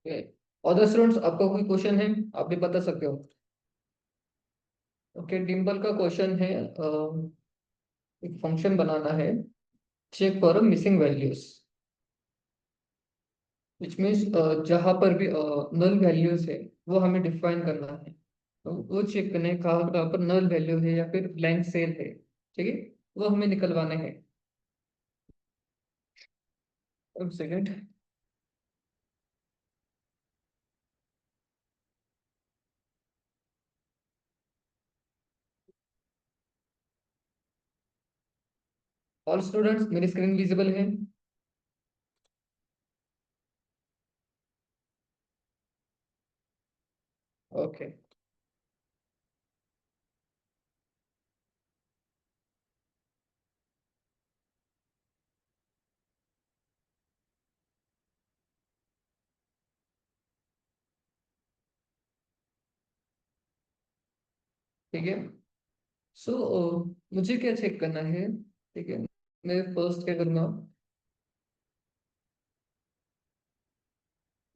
Other students, आपका कोई question है? आप भी बता सकते हो। ओके, डिम्पल का क्वेश्चन है, एक फंक्शन बनाना है, check for missing values, which means जहाँ पर भी नल वैल्यूज है वो हमें डिफाइन करना है। तो वो चेक करना है कहाँ कहाँ पर नल वैल्यू है या फिर ब्लैंक सेल है। ठीक है, वो हमें निकलवाने हैं। एक सेकेंड। ऑल स्टूडेंट्स, मेरी स्क्रीन विजिबल है? ओके। ठीक है। सो मुझे क्या चेक करना है? ठीक है, मैं फर्स्ट क्या करूँगा,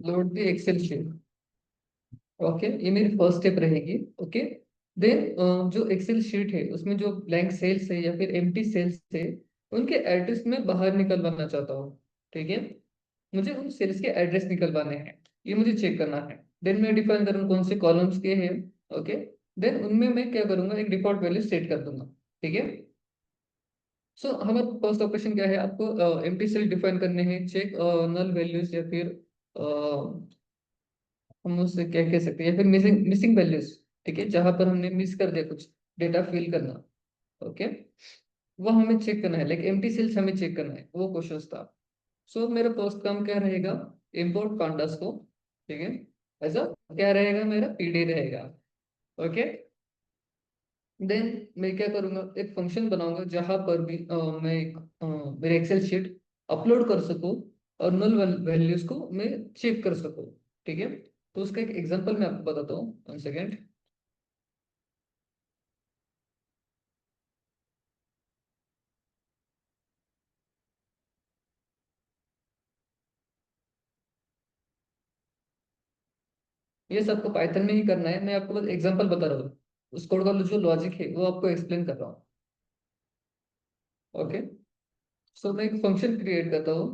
load the Excel sheet. Okay, ये मेरी फर्स्ट स्टेप रहेगी। ओके, देन जो एक्सेल शीट है उसमें जो ब्लैंक सेल्स है या फिर एम्प्टी सेल्स है, उनके एड्रेस में बाहर निकलवाना चाहता हूँ। ठीक है, मुझे उन सेल्स के एड्रेस निकलवाने हैं, ये मुझे चेक करना है। देन मैं डिफाइन करूँ कौन से कॉलम्स के हैं। ओके, देन उनमें मैं क्या करूँगा, एक डिफॉल्ट वैल्यू सेट कर दूंगा। ठीक है। सो हमारा फर्स्ट ऑपरेशन क्या है, आपको एम्प्टी सेल डिफाइन करने हैं, चेक नल वैल्यूज या फिर हम उससे क्या कह सकते हैं, या फिर मिसिंग मिसिंग वैल्यूज। ठीक है, जहां पर हमने मिस कर दिया कुछ डेटा फिल करना। ओके, वो हमें चेक करना है, लाइक एम्प्टी सेल्स हमें चेक करना है, वो क्वेश्चन था। सो मेरा फर्स्ट काम क्या रहेगा, इंपोर्ट पांडास को। ठीक है, ऐसा क्या रहेगा, मेरा पीडी रहेगा। ओके, देन मैं क्या करूंगा, एक फंक्शन बनाऊंगा जहां पर भी मैं एक मेरे एक्सेल शीट अपलोड कर सकूं और नल वैल्यूज को मैं चेक कर सकूं। ठीक है, तो उसका एक एग्जांपल मैं आपको बताता हूँ, 1 सेकेंड। ये सबको पाइथन में ही करना है, मैं आपको बस एग्जांपल बता रहा हूँ, उस कोड का जो लॉजिक है वो आपको एक्सप्लेन कर रहा हूँ। ओके, सो मैं एक फंक्शन क्रिएट करता हूँ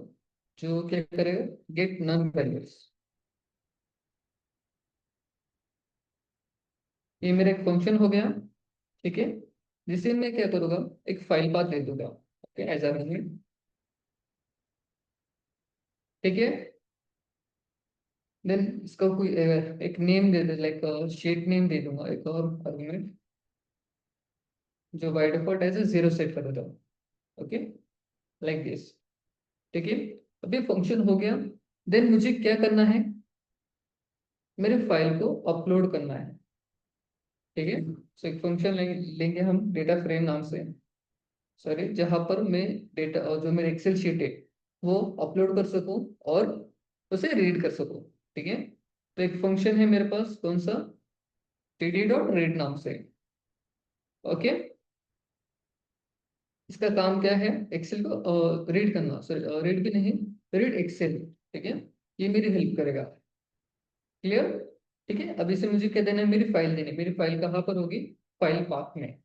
जो क्या करेगा, गेट नन वैल्यूज। ये मेरा एक फंक्शन हो गया। ठीक है, जिसे मैं क्या करूँगा, एक फाइल पाथ दे दूंगा। ओके, ऐसा नहीं। ठीक है, देन इसका कोई एक नेम दे दे, लाइक शीट नेम दे दूंगा, एक और आर्गुमेंट जो बाय डिफॉल्ट ऐसे जीरो सेट कर देता हूँ। Okay, like this. ठीक है, अब ये फंक्शन हो गया। देन मुझे क्या करना है, मेरे फाइल को अपलोड करना है। ठीक है, सो एक फंक्शन लेंगे हम डेटा फ्रेम नाम से, सॉरी, जहां पर मैं डेटा जो मेरे एक्सेल शीट है वो अपलोड कर सकूं और उसे रीड कर सकूं। ठीक है, तो एक फंक्शन है मेरे पास, कौन सा, टीडी डॉट रीड नाम से। ओके, इसका काम क्या है, एक्सेल को रीड करना, सॉरी रीड भी नहीं, रीड एक्सेल। ठीक है, ये मेरी हेल्प करेगा। क्लियर? ठीक है, अब इसे मुझे क्या देना है, मेरी फाइल देनी है। मेरी फाइल कहाँ पर होगी, फाइल पाथ में।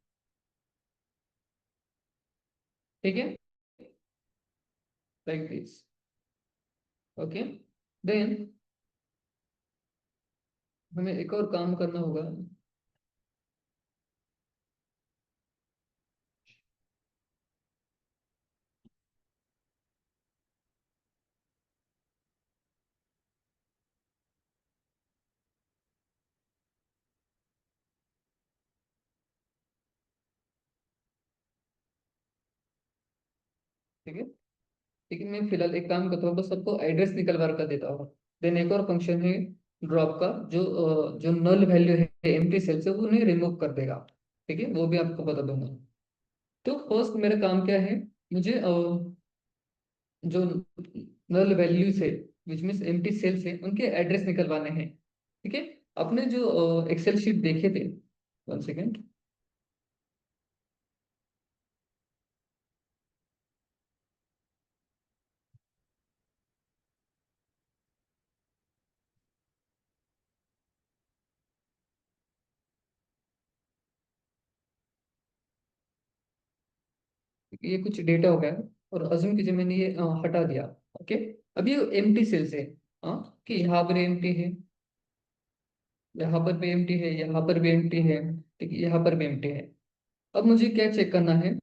ठीक है, लाइक दिस। ओके, देन हमें एक और काम करना होगा। ठीक है, लेकिन मैं फिलहाल एक काम करता हूँ, बस सबको एड्रेस निकलवा कर देता हूँ। देन एक और फंक्शन है ड्रॉप का, जो नल वैल्यू है एम्प्टी सेल से, वो उन्हें रिमूव कर देगा। ठीक है, वो भी आपको बता दूंगा। तो फर्स्ट मेरा काम क्या है, मुझे जो नल वैल्यूज है, विच मीन्स एम्प्टी सेल्स है, उनके एड्रेस निकलवाने हैं। ठीक है, आपने जो एक्सेल शीट देखे थे, 1 सेकेंड। ये कुछ डेटा हो गया, और अज्यूम कीजिए मैंने ये हटा दिया। ओके, अब ये एम्प्टी सेल्स है, कि यहाँ पर एम्प्टी है, यहाँ पर भी एम्प्टी है, यहाँ पर भी एम्प्टी है, ठीक है, यहाँ पर भी एम्प्टी है। अब मुझे क्या चेक करना है,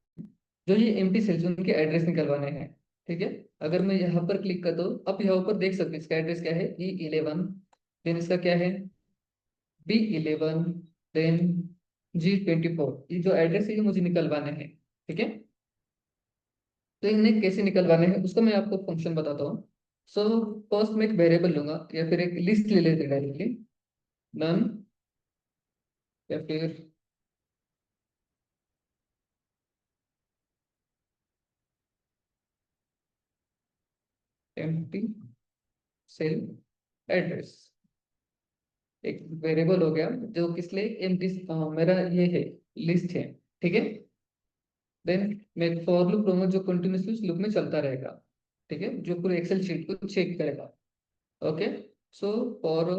जो ये एम्प्टी सेल्स उनके एड्रेस निकलवाने हैं। ठीक है, अगर मैं यहाँ पर क्लिक कर दूँ, अब यहाँ ऊपर देख सकते हैं इसका एड्रेस क्या है, E11, देन इसका क्या है, B11, देन G24। ये जो एड्रेस है ये मुझे निकलवाने हैं। ठीक है, तो इन्हें कैसे निकलवाने हैं उसका मैं आपको फंक्शन बताता हूँ। सो फर्स्ट मैं एक वेरिएबल लूंगा, या फिर एक लिस्ट ले लेते डायरेक्टली, नन, या फिर एम्प्टी सेल एड्रेस। एक वेरिएबल हो गया जो किस लिए, एम्प्टी, मेरा ये है, लिस्ट है। ठीक है, देन मैं फॉर लूप लूंगा जो कंटिन्यूसली उस लूप में चलता रहेगा। ठीक है, जो पूरे एक्सेल शीट को चेक करेगा। Okay, so for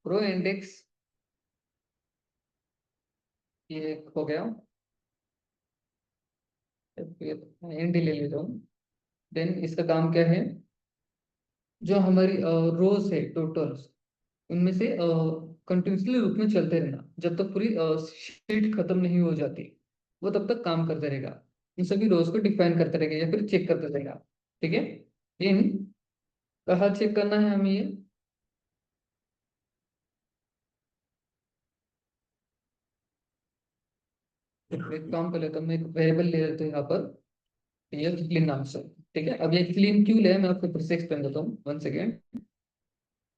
row index, ये हो गया, फिर एंड ले लेता हूँ। देन इसका काम क्या है, जो हमारी रोज है टोटल्स, उनमें से कंटिन्यूसली लूप में चलते रहना जब तक पूरी शीट खत्म नहीं हो जाती, वो तब तक काम करते रहेगा। इन सभी रोज को डिफाइन करते रहेगा या फिर चेक करते रहेगा। ठीक है, इन कहाँ चेक करना है हमें ये, तो एक काम कर लेता हूँ, मैं एक वेरिएबल ले लेता हूँ यहाँ पर, ये क्लीन नाम से। ठीक है, अब ये क्लीन क्यों ले, मैं आपको फिर से एक्सप्लेन देता हूँ, वन सेकेंड।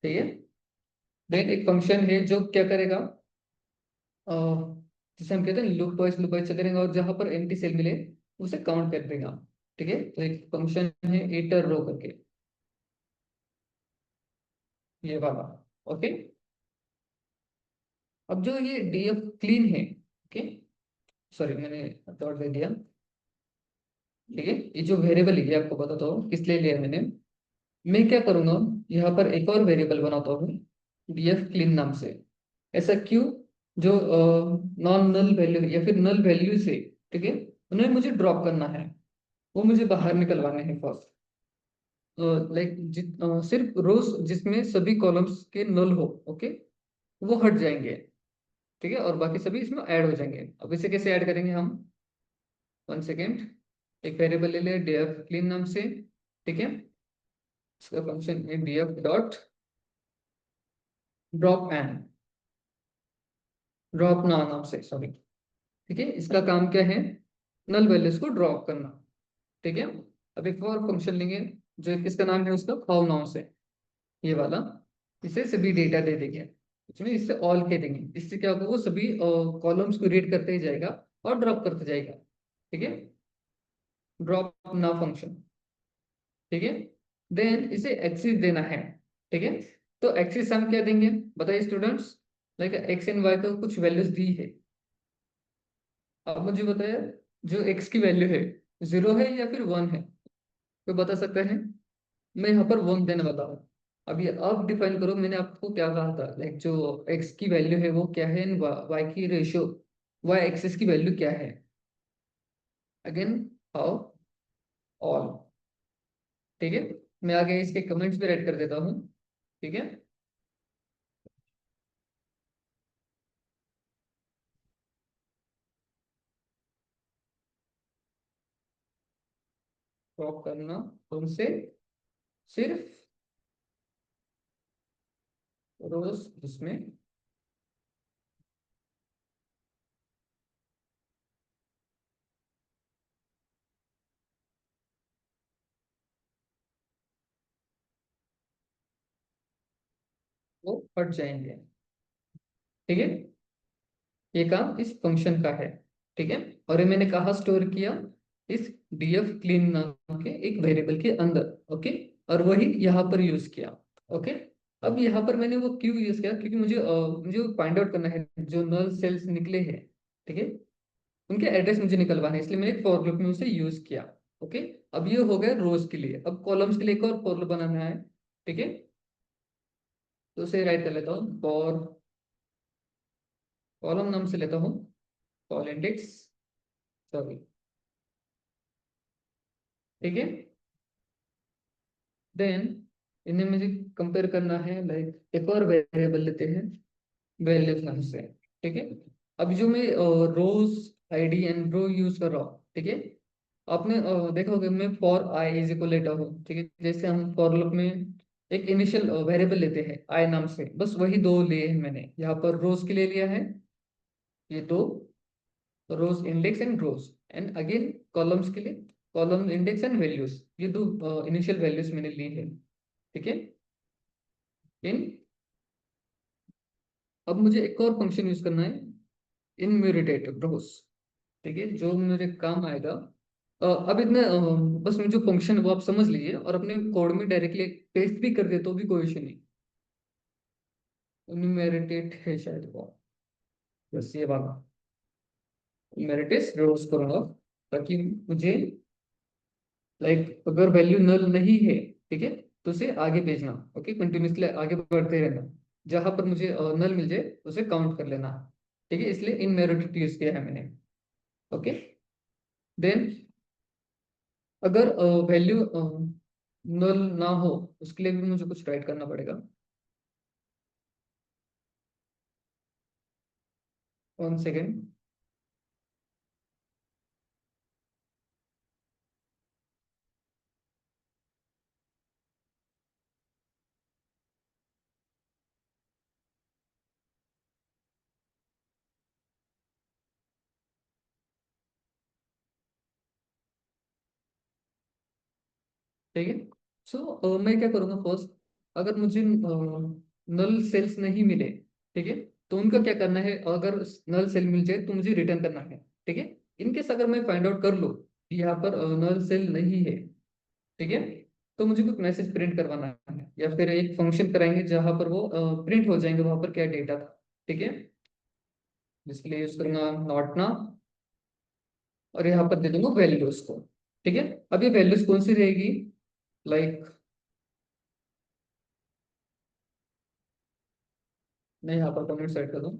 ठीक है, देन एक फंक्शन है जो क्या करेगा, अ, जिसे हम कहते हैं लूप वाइज चलते रहेंगे, और जहां पर एम्प्टी सेल मिले उसे काउंट कर देगा। ठीक है, तो एक फंक्शन है इटर रो करके, ये वाला। ओके, अब जो ये डीएफ क्लीन है, ओके, सॉरी मैंने डॉट दे दिया। ठीक है, ये जो वेरिएबल है ये आपको बताता हूँ किस लिए लिया मैंने। मैं क्या करूंगा, यहाँ पर एक और वेरिएबल बनाता हूँ डीएफ क्लीन नाम से। ऐसा क्यों, जो नॉन नल वैल्यू या फिर नल वैल्यू से, ठीक है, उन्हें मुझे ड्रॉप करना है, वो मुझे बाहर निकलवाने हैं फर्स्ट। लाइक सिर्फ रोज जिसमें सभी कॉलम्स के नल हो, ओके, वो हट जाएंगे। ठीक है, और बाकी सभी इसमें ऐड हो जाएंगे। अब इसे कैसे ऐड करेंगे हम, वन सेकेंड, एक वेरिएबल ले ले df clean नाम से। ठीक है, इसका फंक्शन है df dot drop an, drop ना नाम से, सॉरी। ठीक है, इसका काम क्या है, नल वैल्यूज को ड्रॉप करना। ठीक है, अब एक और फंक्शन लेंगे जो किसका नाम है, उसका फाउ नाम से, ये वाला। इसे सभी डेटा दे देंगे, इसमें इससे ऑल कह देंगे, इससे क्या होगा, वो सभी कॉलम्स को रीड करते ही जाएगा और ड्रॉप करते जाएगा। ठीक है, ड्रॉप नाउ फंक्शन। ठीक है, देन इसे एक्सिस देना है। ठीक है, तो एक्सिस हम क्या देंगे, बताइए students, like x and y को कुछ वैल्यूज दी है। अब मुझे बताया, जो एक्स की वैल्यू है, 0 है या फिर 1 है, कोई बता सकता है। मैं यहाँ पर 1 देने वाला हूँ। अब ये अब डिफाइन करो, मैंने आपको क्या कहा था, लाइक जो एक्स की वैल्यू है वो क्या है, वाई की रेशियो, वाई एक्सिस की वैल्यू क्या है। Again, how, all. ठीक है, मैं आगे इसके कमेंट्स भी ऐड कर देता हूँ। ठीक है, ड्रॉप करना उनसे सिर्फ रोज जिसमें वो हट जाएंगे। ठीक है, ये काम इस फंक्शन का है। ठीक है, और ये मैंने कहा स्टोर किया, इस df clean नाम के एक वेरिएबल के अंदर। ओके, और वही यहाँ पर यूज किया। ओके, अब यहाँ पर मैंने वो क्यों यूज किया, क्योंकि मुझे फाइंड आउट करना है जो नल सेल्स निकले हैं। ठीक है, उनके एड्रेस मुझे निकलवाना है, इसलिए मैंने एक फॉर लूप में उसे यूज किया। ओके, अब ये हो गया रोज के लिए, अब कॉलम्स के लिए एक और फॉर लूप बनाना है। ठीक है, तो उसे राइट कर लेता हूँ, फॉर कॉलम नाम से लेता हूँ, कॉल इंडेक्स, सॉरी, ठीक है। देन इन्हें मुझे कंपेयर करना है, लाइक एक और वेरिएबल लेते हैं, वैल्यू नाम से। ठीक है। अब जो मैं रोज आईडी एंड रो यूज कर रहा हूँ, ठीक है। आपने देखा होगा, मैं फॉर आई इज इक्वल लेता हूँ, ठीक है। जैसे हम फॉर लूप में एक इनिशियल वेरिएबल लेते हैं आई नाम से, बस वही दो लिए हैं मैंने यहाँ पर। रोज के लिए लिया है ये दो, rows index and rows, and again columns के लिए कॉलम इंडेक्स एंड वैल्यूज, ये दो इनिशियल वैल्यूज मैंने ली है। ठीक है। इन अब मुझे एक और फंक्शन यूज करना है, इनम्यूटेट रोज। ठीक है, जो मेरे काम आएगा। अब इतना बस में जो फंक्शन है वो आप समझ लीजिए और अपने कोड में डायरेक्टली पेस्ट भी कर दे तो भी कोई इशू नहीं। इनम्यूटेट है शायद वो, बस ये वाला इनम्यूटेट रोज करूंगा, ताकि मुझे लाइक अगर वैल्यू नल नहीं है, ठीक है, तो उसे आगे भेजना। ओके, कंटिन्यूसली आगे बढ़ते रहना, जहां पर मुझे नल मिल जाए उसे काउंट कर लेना। ठीक है, इसलिए इन मेरिट यूज किया है मैंने। ओके। देन अगर वैल्यू नल ना हो, उसके लिए भी मुझे कुछ राइट करना पड़ेगा। 1 सेकेंड। ठीक है। सो मैं क्या करूंगा फर्स्ट, अगर मुझे नल सेल्स नहीं मिले, ठीक है, तो उनका क्या करना है, अगर नल सेल मिल जाए तो मुझे रिटर्न करना है। ठीक है। इनकेस अगर मैं फाइंड आउट कर लूँ कि यहाँ पर नल सेल नहीं है, ठीक है, तो मुझे कुछ मैसेज प्रिंट करवाना है, या फिर एक फंक्शन कराएंगे जहां पर वो प्रिंट हो जाएंगे वहां पर क्या डेटा था। ठीक है। जिसके लिए यूज करूंगा नॉट ना, और यहाँ पर दे दूंगा वैल्यूज को। ठीक है। अब ये वैल्यूज कौन सी रहेगी, लाइक मैं यहाँ पर कमेंट सेट कर दूं,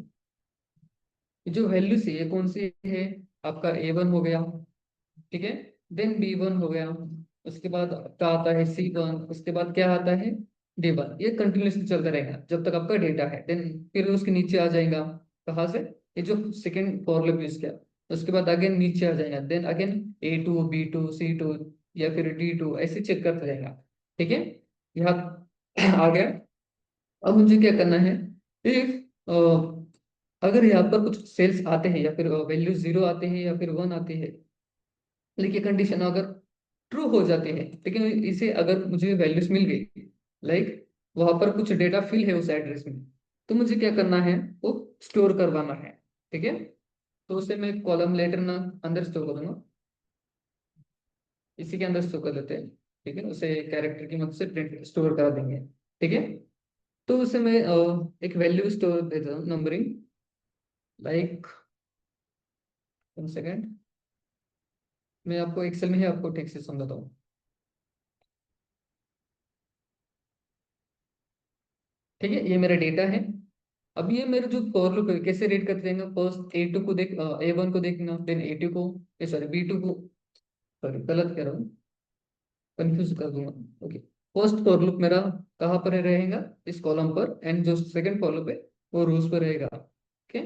ये जो वैल्यूज है ये कौन सी है, आपका A1 हो गया, ठीक है। देन B1 हो गया, उसके बाद क्या आता है C1, उसके बाद क्या आता है D1। ये कंटिन्यूसली चलता रहेगा जब तक आपका डेटा है। देन फिर उसके नीचे आ जाएगा, कहाँ से, ये जो सेकंड फॉर लूप यूज किया, उसके बाद अगेन नीचे आ जाएगा, then again A2 B2 C2 या फिर D2, ऐसे चेक करता रहेगा। ठीक है। यहाँ आ गया। अब मुझे क्या करना है, इफ अगर यहाँ पर कुछ सेल्स आते हैं या फिर वैल्यू 0 आते हैं या फिर 1 आते हैं, लेकिन कंडीशन अगर ट्रू हो जाती है, लेकिन इसे अगर मुझे वैल्यूज मिल गई, लाइक वहां पर कुछ डेटा फिल है उस एड्रेस में, तो मुझे क्या करना है, वो स्टोर करवाना है। ठीक है। तो उसे मैं कॉलम लेटर ना अंदर स्टोर कर दूंगा, इसी के अंदर स्टोर कर देते हैं। ठीक है, उसे कैरेक्टर की मदद से प्रिंट स्टोर करा देंगे। ठीक है। तो उसे मैं एक वैल्यू स्टोर देता हूँ, नंबरिंग, लाइक 1 सेकेंड, मैं आपको एक्सेल में ही आपको ठीक से समझाता हूँ। ठीक है, ये मेरा डेटा है। अब ये मेरे जो फॉर लूप है कैसे रेड करते जाएंगे, फर्स्ट A2 को देख, A1 को देखना, देन A2 को, सॉरी B2 को, सॉरी गलत कह रहा हूँ, कंफ्यूज कर दूंगा। ओके, फर्स्ट फॉर लूप मेरा कहाँ पर रहेगा, इस कॉलम पर, एंड जो सेकंड फॉर लूप है वो रोज पर रहेगा। ओके,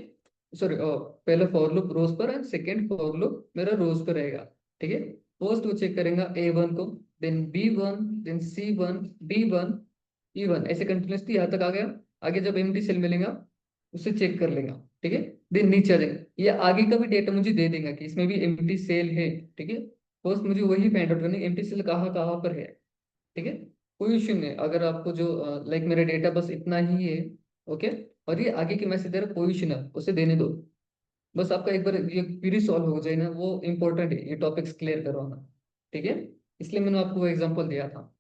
सॉरी पहला फॉर लूप रोज पर एंड सेकंड फॉर लूप मेरा रोज पर रहेगा। ठीक है। फर्स्ट वो चेक करेगा A1 को, then B1, then C1, D1, E1, ऐसे कंटिन्यूसली यहाँ तक आ गया। आगे जब एम्प्टी सेल मिलेगा उसे चेक कर लेगा। ठीक है। देन नीचे आ जाएगा, ये आगे का भी डेटा मुझे दे देगा कि इसमें भी एम्प्टी सेल है। ठीक है। फर्स्ट मुझे वही फाइंड आउट करना है एम्प्टी सेल कहाँ कहाँ पर है। ठीक है। कोई इश्यू नहीं, अगर आपको जो लाइक मेरा डेटा बस इतना ही है, ओके, और ये आगे की मैसेज दे रहा है, कोई इश्यू ना, उसे देने दो। बस आपका एक बार ये क्वेरी सॉल्व हो जाए ना, वो इंपॉर्टेंट है, ये टॉपिक्स क्लियर करवाना। ठीक है। इसलिए मैंने आपको वो एग्जांपल दिया था।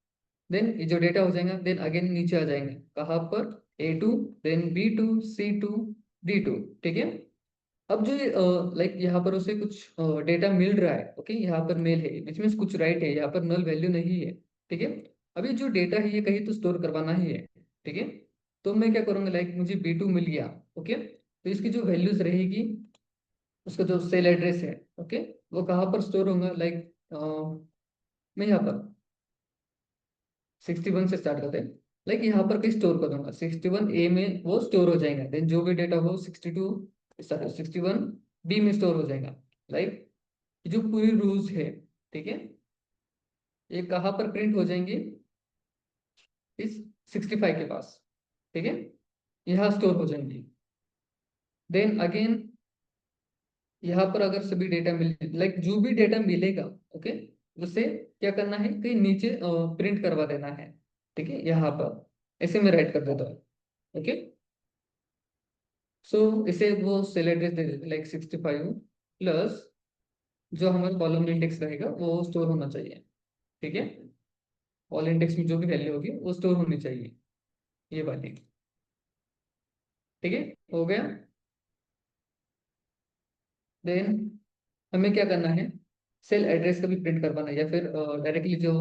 देन ये जो डेटा हो जाएगा, देन अगेन नीचे आ जाएंगे कहाँ पर, A2, then B2, C2, D2। ठीक है। अब जो लाइक यहाँ पर उसे कुछ डेटा मिल रहा है, ओके, यहाँ पर मेल है, विच मीन्स कुछ राइट है, यहाँ पर नल वैल्यू नहीं है। ठीक है। अभी जो डेटा है ये कहीं तो स्टोर करवाना ही है। ठीक है। तो मैं क्या करूँगा, लाइक मुझे B2 मिल गया, ओके, तो इसकी जो वैल्यूज रहेगी, उसका जो सेल एड्रेस है, ओके, वो कहाँ पर स्टोर होगा, लाइक मैं यहाँ पर 61 से स्टार्ट करते हैं। लाइक यहाँ पर कहीं स्टोर कर दूंगा, 61 ए में वो स्टोर हो जाएगा, देन जो भी डेटा हो 62 सॉरी 61 बी में स्टोर हो जाएगा। लाइक जो पूरी रूल्स है, ठीक है, ये कहाँ पर प्रिंट हो जाएंगे, इस 65 के पास, ठीक है, यहाँ स्टोर हो जाएंगे। देन अगेन यहाँ पर अगर सभी डेटा मिल, लाइक जो भी डेटा मिलेगा, ओके, उसे क्या करना है, कहीं नीचे प्रिंट करवा देना है, ठीक है, यहाँ पर ऐसे में राइट कर देता हूँ, ओके। सो इसे वो सेल एड्रेस दे देते, लाइक 65 प्लस जो हमारा कॉलम इंडेक्स रहेगा वो स्टोर होना चाहिए, ठीक है, ऑल इंडेक्स में जो भी वैल्यू होगी वो स्टोर होनी चाहिए, ये वाली, ठीक है, हो गया। देन हमें क्या करना है, सेल एड्रेस का भी प्रिंट करवाना है, या फिर डायरेक्टली जो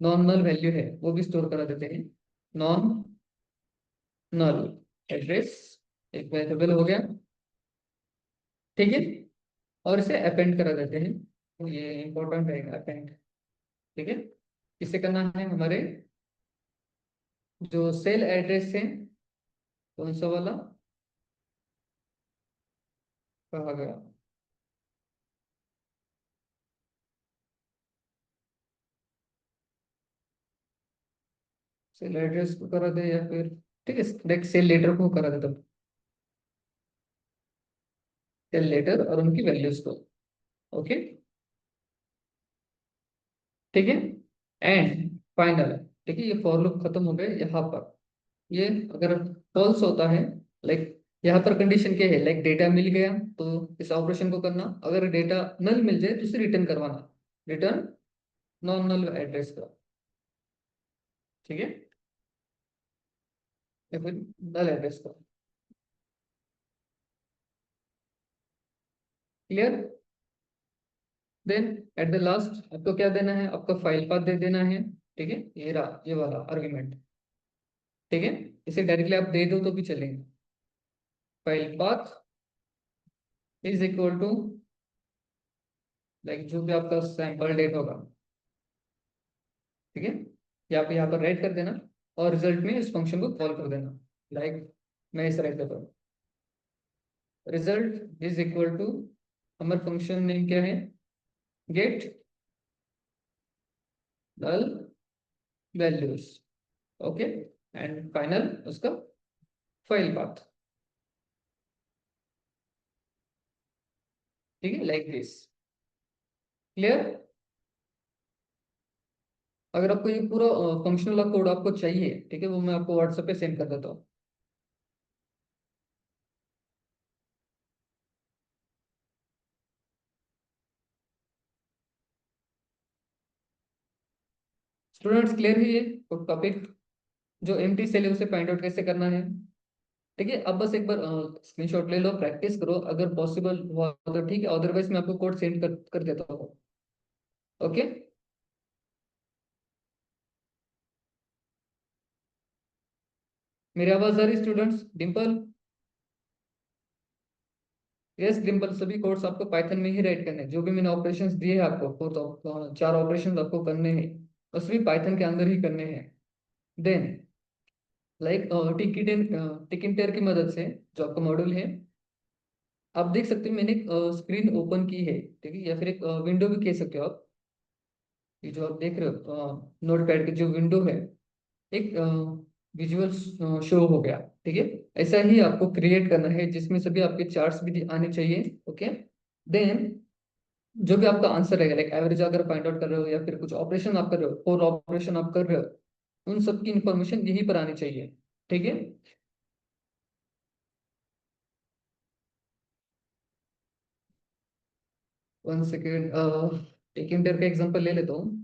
नॉन नल वैल्यू है वो भी स्टोर करा देते हैं, नॉन नल एड्रेस एक वेरिएबल हो गया, ठीक है, और इसे अपेंड करा देते हैं, तो ये इंपॉर्टेंट रहेगा अपेंड, ठीक है। इसे करना है हमारे जो सेल एड्रेस है, कौन सा वाला कहा गया, सेल एड्रेस को करा दे या फिर, ठीक है, देख सेल लेटर को करा दे, तब सेल लेटर और उनकी वैल्यूज को, ओके, ठीक है, एंड फाइनल, ठीक है, ये फॉर लूप खत्म हो गए यहाँ पर। ये अगर फॉल्स होता है, लाइक यहाँ पर कंडीशन क्या है, लाइक डेटा मिल गया तो इस ऑपरेशन को करना, अगर डेटा नल मिल जाए तो उसे रिटर्न करवाना, रिटर्न नॉन नल एड्रेस का, ठीक है, या फिर नल एड्रेस का, clear. Then at the last आपको क्या देना है, आपका फाइल पाथ दे देना है, ठीक है, ये रहा ये वाला आर्ग्यूमेंट, ठीक है, इसे डायरेक्टली आप दे दो तो भी चलेगा, file path is equal to, like जो भी आपका सैंपल डेट होगा, ठीक है, ये आप यहाँ पर राइट कर देना, और रिजल्ट में इस फंक्शन को कॉल कर देना, लाइक मैं इसे राइट करता हूँ, रिजल्ट इज इक्वल टू, हमारा फंक्शन नेम क्या है, get null values, okay, and final उसका फाइल पाथ, ठीक है, लाइक दिस, क्लियर। अगर आपको ये पूरा फंक्शनल कोड आपको चाहिए, ठीक है, वो मैं आपको व्हाट्सएप पे सेंड कर देता हूँ। स्टूडेंट्स क्लियर है ये टॉपिक, जो एम्प्टी सेल है उसे फाइंड आउट कैसे करना है, ठीक है, अब बस एक बार स्क्रीनशॉट ले लो, प्रैक्टिस करो, अगर पॉसिबल हुआ तो ठीक है, अदरवाइज मैं आपको कोड सेंड कर देता हूँ, ओके। मेरी आवाज आ रही स्टूडेंट्स, डिम्पल, यस डिम्पल, सभी कोड्स आपको पाइथन में ही राइट करने हैं, जो भी मैंने ऑपरेशंस दिए हैं आपको, तो 4 ऑपरेशंस आपको करने हैं, और सभी पाइथन के अंदर ही करने हैं। देन लाइक टिकिटर की मदद से जो आपका मॉड्यूल है, आप देख सकते हो मैंने एक स्क्रीन ओपन की है, ठीक है, या फिर एक विंडो भी कह सकते हो आप, ये जो आप देख रहे हो नोट पैड की जो विंडो है, एक विजुअल शो हो गया, ठीक है, ऐसा ही आपको क्रिएट करना है जिसमें सभी आपके चार्ट्स भी आने चाहिए, ओके। देन जो भी आपका आंसर रहेगा, लाइक एवरेज अगर फाइंड आउट कर रहे हो या फिर कुछ ऑपरेशन आप कर रहे हो, फोर ऑपरेशन आप कर रहे हो, उन सब की इंफॉर्मेशन यहीं पर आनी चाहिए, ठीक है। 1 सेकेंड, एक इंटर का एग्जांपल ले लेता हूँ।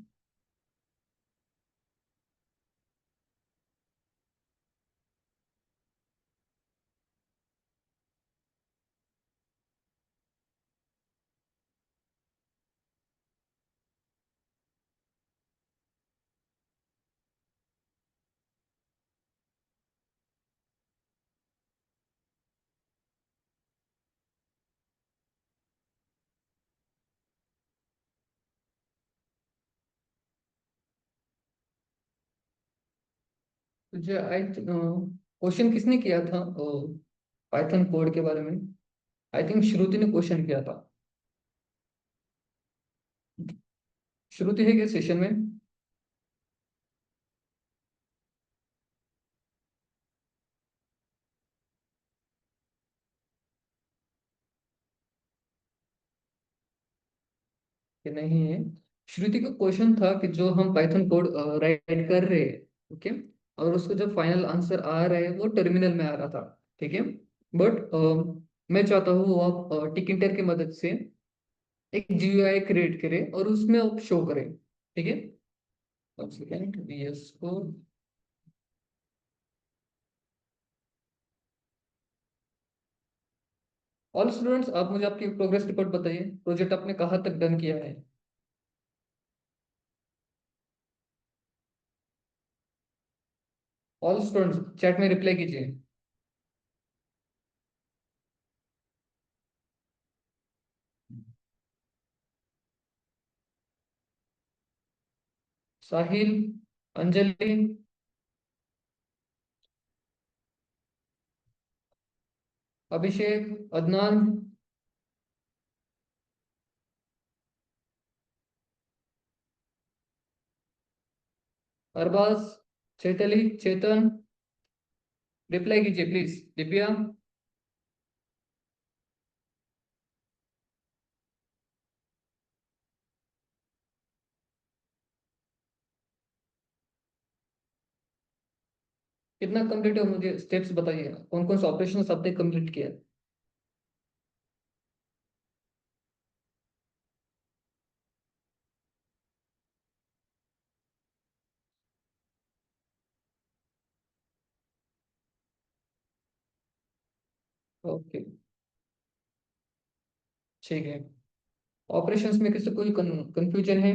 तुझे आई क्वेश्चन किसने किया था पाइथन कोड के बारे में? आई थिंक श्रुति ने क्वेश्चन किया था। श्रुति है क्या सेशन में? कि नहीं है? श्रुति का क्वेश्चन था कि जो हम पाइथन कोड राइट कर रहे हैं, ओके, और उसका जो फाइनल आंसर आ रहा है वो टर्मिनल में आ रहा था, ठीक है। बट मैं चाहता हूँ वो आप टिकिटर की मदद से एक जीयूआई क्रिएट करें और उसमें आप शो करें, ठीक है। एक second, VS code. All students, आप मुझे आपकी प्रोग्रेस रिपोर्ट बताइए, प्रोजेक्ट आपने कहाँ तक डन किया है? ऑल स्टूडेंट्स चैट में रिप्लाई कीजिए। साहिल, अंजलि, अभिषेक, अदनान, अरबाज, चैतली, चेतन, रिप्लाई कीजिए प्लीज। दिव्या। कितना कंप्लीट है मुझे स्टेप्स बताइए, कौन कौन से ऑपरेशन आपने कंप्लीट किया? ओके, ठीक है। ऑपरेशंस में किसी कोई कंफ्यूजन है?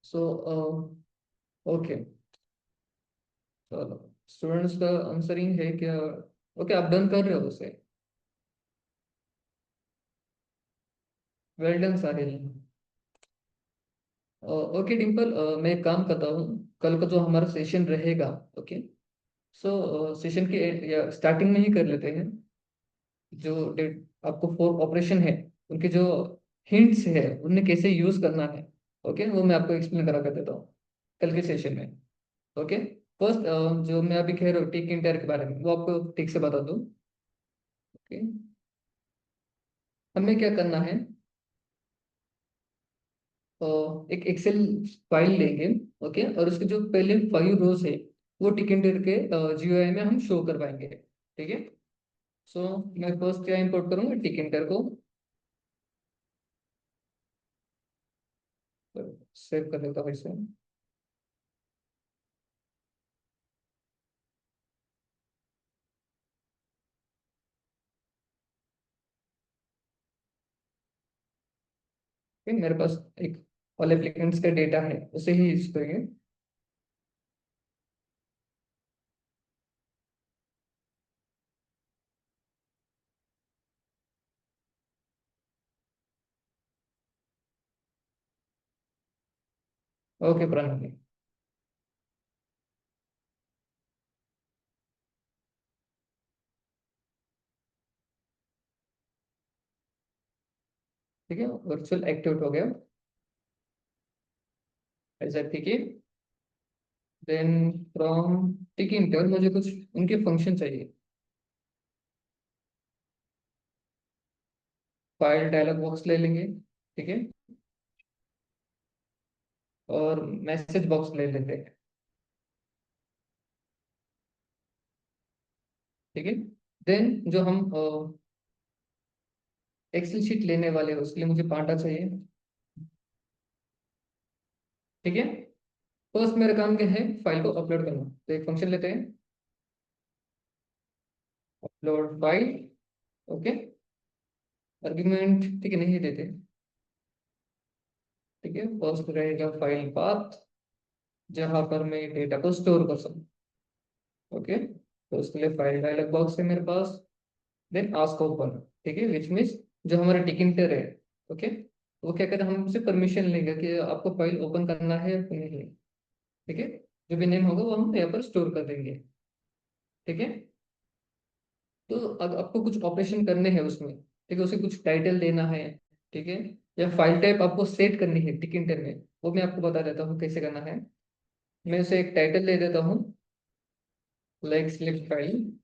सो ओके, चलो। स्टूडेंट्स का आंसरिंग है क्या? ओके, आप डन कर रहे हो उसे। वेल डन साहिल। ओके डिम्पल, मैं एक काम करता हूँ। कल का जो हमारा सेशन रहेगा, ओके, सो सेशन के स्टार्टिंग में ही कर लेते हैं। जो डेट आपको फोर ऑपरेशन है, उनके जो हिंट्स है उन्हें कैसे यूज करना है, ओके, वो मैं आपको एक्सप्लेन करा कर देता हूँ कल के सेशन में। ओके, फर्स्ट जो मैं अभी कह रहा हूँ टिक इंटर के बारे में, वो आपको ठीक से बता दूँ। ओके, हमें क्या करना है, एक एक्सेल फाइल लेंगे, ओके, और उसके जो पहले 5 रोज है वो टिक इंटर के जीयूआई में हम शो करवाएंगे, ठीक है। सो मैं फर्स्ट क्या इंपोर्ट करूंगा, टिक इंटर को सेव कर देता हूँ इसे। फिर मेरे पास एक ऑल एप्लीकेंट्स का डेटा है, उसे ही यूज करेंगे। ओके प्रणव, ठीक है, वर्चुअल एक्टिवेट हो गया ऐसा, ठीक है। देन फ्रॉम टिक इंटर मुझे कुछ उनके फंक्शन चाहिए। फाइल डायलॉग बॉक्स ले लेंगे, ठीक है, और मैसेज बॉक्स ले लेते हैं, ठीक है। देन जो हम एक्सेल शीट लेने वाले हैं उसके लिए मुझे पांडा चाहिए, ठीक है। फर्स्ट मेरा काम क्या है, फाइल को अपलोड करना, तो एक फंक्शन लेते हैं, अपलोड फाइल, ओके। आर्गुमेंट ठीक है नहीं देते, ठीक है। फर्स्ट रहेगा फाइल पाथ, जहां पर मैं डेटा को स्टोर कर सकूं, ओके। तो उसके लिए फाइल डायलॉग बॉक्स है मेरे पास। देन आस्क ओपन, ठीक है, विच मीन्स जो हमारा टिक इंटर है, ओके, वो क्या कहते हैं, हम हमसे परमिशन लेंगे कि आपको फाइल ओपन करना है या नहीं। ठीक है, जो भी नेम होगा वो हम यहाँ पर स्टोर कर देंगे। ठीक है, तो अब आपको कुछ ऑपरेशन करने हैं उसमें। ठीक है, उसे कुछ टाइटल देना है। ठीक है, या फाइल टाइप आपको सेट करनी है टिकिंटर में, वो मैं आपको बता देता हूँ कैसे करना है। मैं उसे एक टाइटल दे देता हूँ, like select file,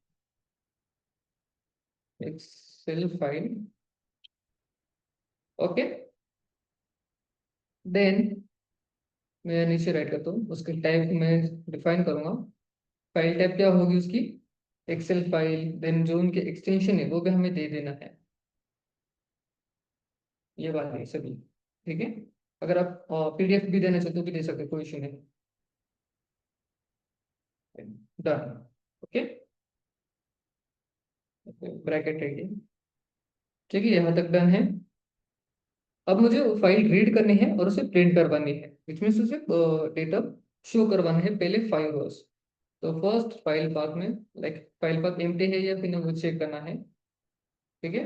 Excel file. Okay, then मैं नीचे राइट करता हूँ, उसके टाइप में डिफाइन करूंगा। फाइल टाइप क्या होगी उसकी, एक्सेल फाइल। देन जो उनके एक्सटेंशन है वो भी हमें दे देना है, ये वाले सभी। ठीक है, अगर आप पीडीएफ भी देना चाहते हो भी दे सकते हो, कोई इशू नहीं। डन। ओके, ब्रैकेट है ये। ठीक है, यहाँ तक डन है। अब मुझे वो फाइल रीड करनी है और उसे प्रिंट करवानी है, विच मीन्स उसे डेटा शो करवाना है पहले 5 रोज। तो फर्स्ट फाइल पाथ में, लाइक फाइल पाथ एम्प्टी है या फिर नहीं, वो चेक करना है। ठीक है,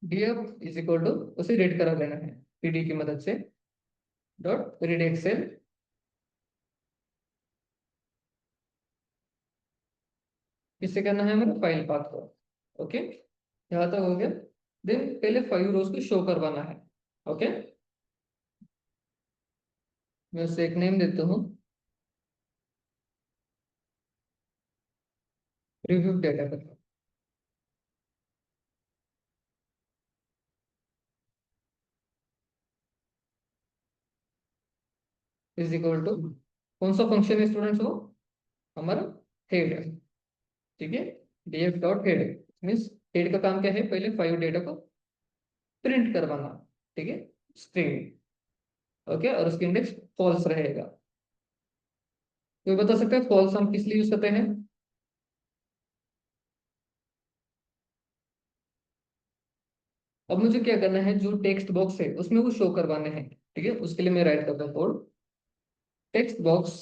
df इज इक्वल टू, उसे रीड करा देना है पीडी की मदद से, डॉट रीड एक्सेल। किससे करना है हमें, फाइल पाथ को। ओके, यहाँ तक हो गया। देन पहले 5 रोज को शो करवाना है। ओके, मैं उसे एक नेम देता हूँ, रिव्यू डेटा का, इज इक्वल टू, कौन सा फंक्शन है स्टूडेंट्स वो, हमारा हेड है। ठीक है, df dot head means head का काम क्या है, पहले 5 डेटा को प्रिंट करवाना। ठीक है, स्ट्रिंग। ओके, और उसकी इंडेक्स फॉल्स रहेगा। कोई बता सकता है फॉल्स हम किस लिए यूज करते हैं। अब मुझे क्या करना है, जो टेक्स्ट बॉक्स है उसमें वो शो करवाने हैं। ठीक है, उसके लिए मैं राइट करता हूँ कोड, टेक्स्ट बॉक्स।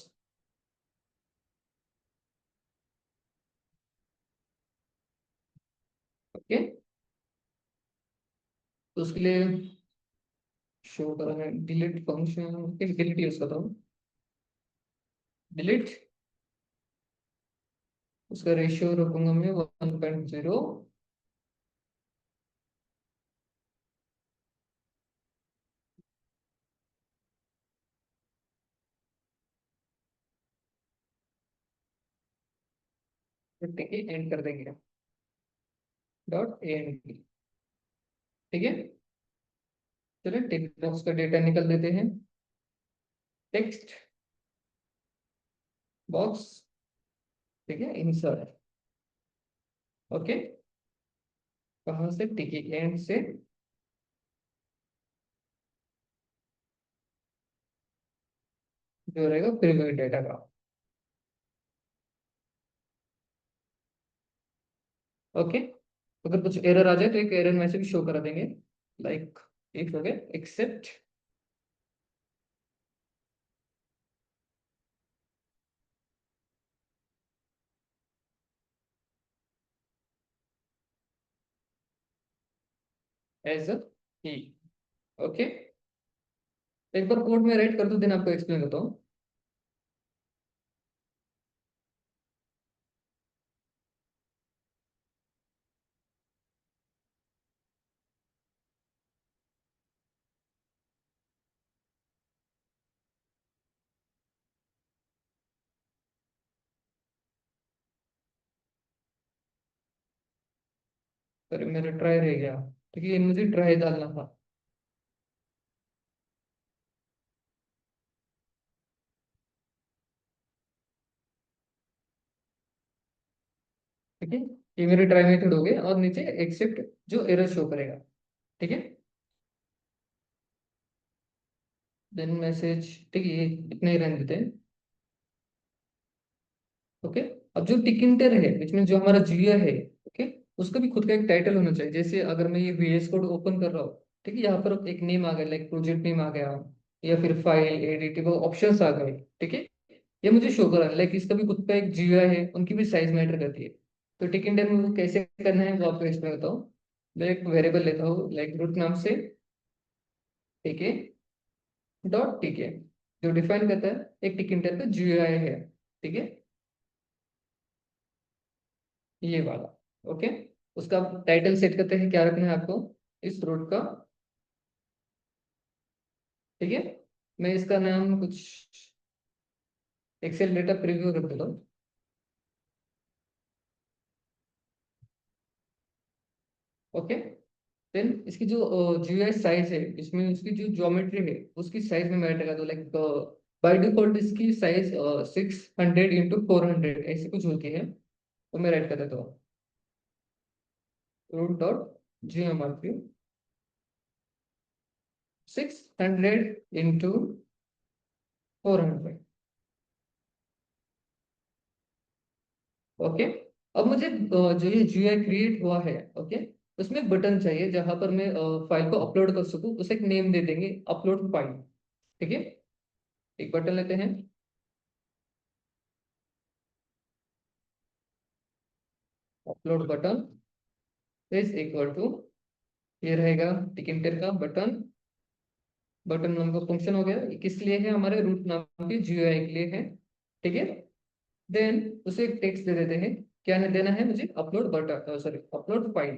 ओके, तो उसके लिए शो कराना है डिलीट फंक्शन, डिलीट यूज करता हूँ, डिलीट। उसका रेशियो रखूंगा मैं 1.0। ठीक है, एंड कर देंगे, डॉट एंड। ठीक है, चलिए टेक्स्ट बॉक्स का डेटा निकल देते हैं, टेक्स्ट बॉक्स। ठीक है, इंसर्ट। ओके, कहाँ से, ठीक है एंड से, जो रहेगा प्रीव्यू डेटा का। ओके, अगर कुछ एरर आ जाए तो एक एरर मैसेज शो करा देंगे, लाइक इफ हो गया एक्सेप्ट एज अ की। ओके, एक बार कोड में राइट कर दो, देन आपको एक्सप्लेन करता हूँ। पर मेरा ट्राई रह गया। ठीक है, मुझे ट्राई डालना था। ठीक है, ये मेरे ट्राई मेथड हो गए, और नीचे एक्सेप्ट जो एरर शो करेगा। ठीक है, देन मैसेज। ठीक है, ये इतने ही रहने देते हैं। ओके, अब जो टिकिंटर है इसमें जो हमारा जिया है, ओके, उसका भी खुद का एक टाइटल होना चाहिए। जैसे अगर मैं ये VS कोड ओपन कर रहा हूँ, ठीक है, यहाँ पर एक नेम आ गया, लाइक प्रोजेक्ट नेम आ गया, या फिर फाइल एडिटिव ऑप्शंस आ गए। ठीक है, ये मुझे शो करा, लाइक इसका भी खुद का एक GUI है, उनकी भी साइज मैटर करती है। तो टिकिंटर में वो कैसे करना है वो आपको एक्सप्लेन करता हूँ। मैं एक वेरिएबल लेता हूँ लाइक रूट नाम से, ठीक है, डॉट, ठीक है, जो डिफाइन करता है एक टिकिंटर का जीयूआई है, ठीक है, ये वाला, ओके। उसका टाइटल सेट करते हैं, क्या रखना है आपको इस रूट का, ठीक है। मैं इसका नाम कुछ एक्सेल डेटा प्रीव्यू रख देता हूँ, ओके। देन इसकी जो जीयूआई साइज है, इसमें उसकी जो ज्योमेट्री है उसकी साइज में मैं लगा दो लाइक, बाय डिफॉल्ट इसकी साइज 600 × 400 ऐसी कुछ होती है, तो मैं राइट कर देता हूँ रूट डॉट जियोमेट्री 600 × 400, ओके। अब मुझे जो ये जीयूआई क्रिएट हुआ है, ओके, उसमें बटन चाहिए जहां पर मैं फाइल को अपलोड कर सकूं, उसे एक नेम दे देंगे अपलोड फाइल, ठीक है। एक बटन लेते हैं, upload button is equal to, ये रहेगा टिकिंटर का बटन, बटन नाम का फंक्शन हो गया, ये किस लिए है, हमारे रूट नाम के जीयूआई के लिए है, ठीक है। देन उसे एक टेक्स्ट दे देते हैं, क्या नहीं देना है मुझे, upload button, sorry upload file,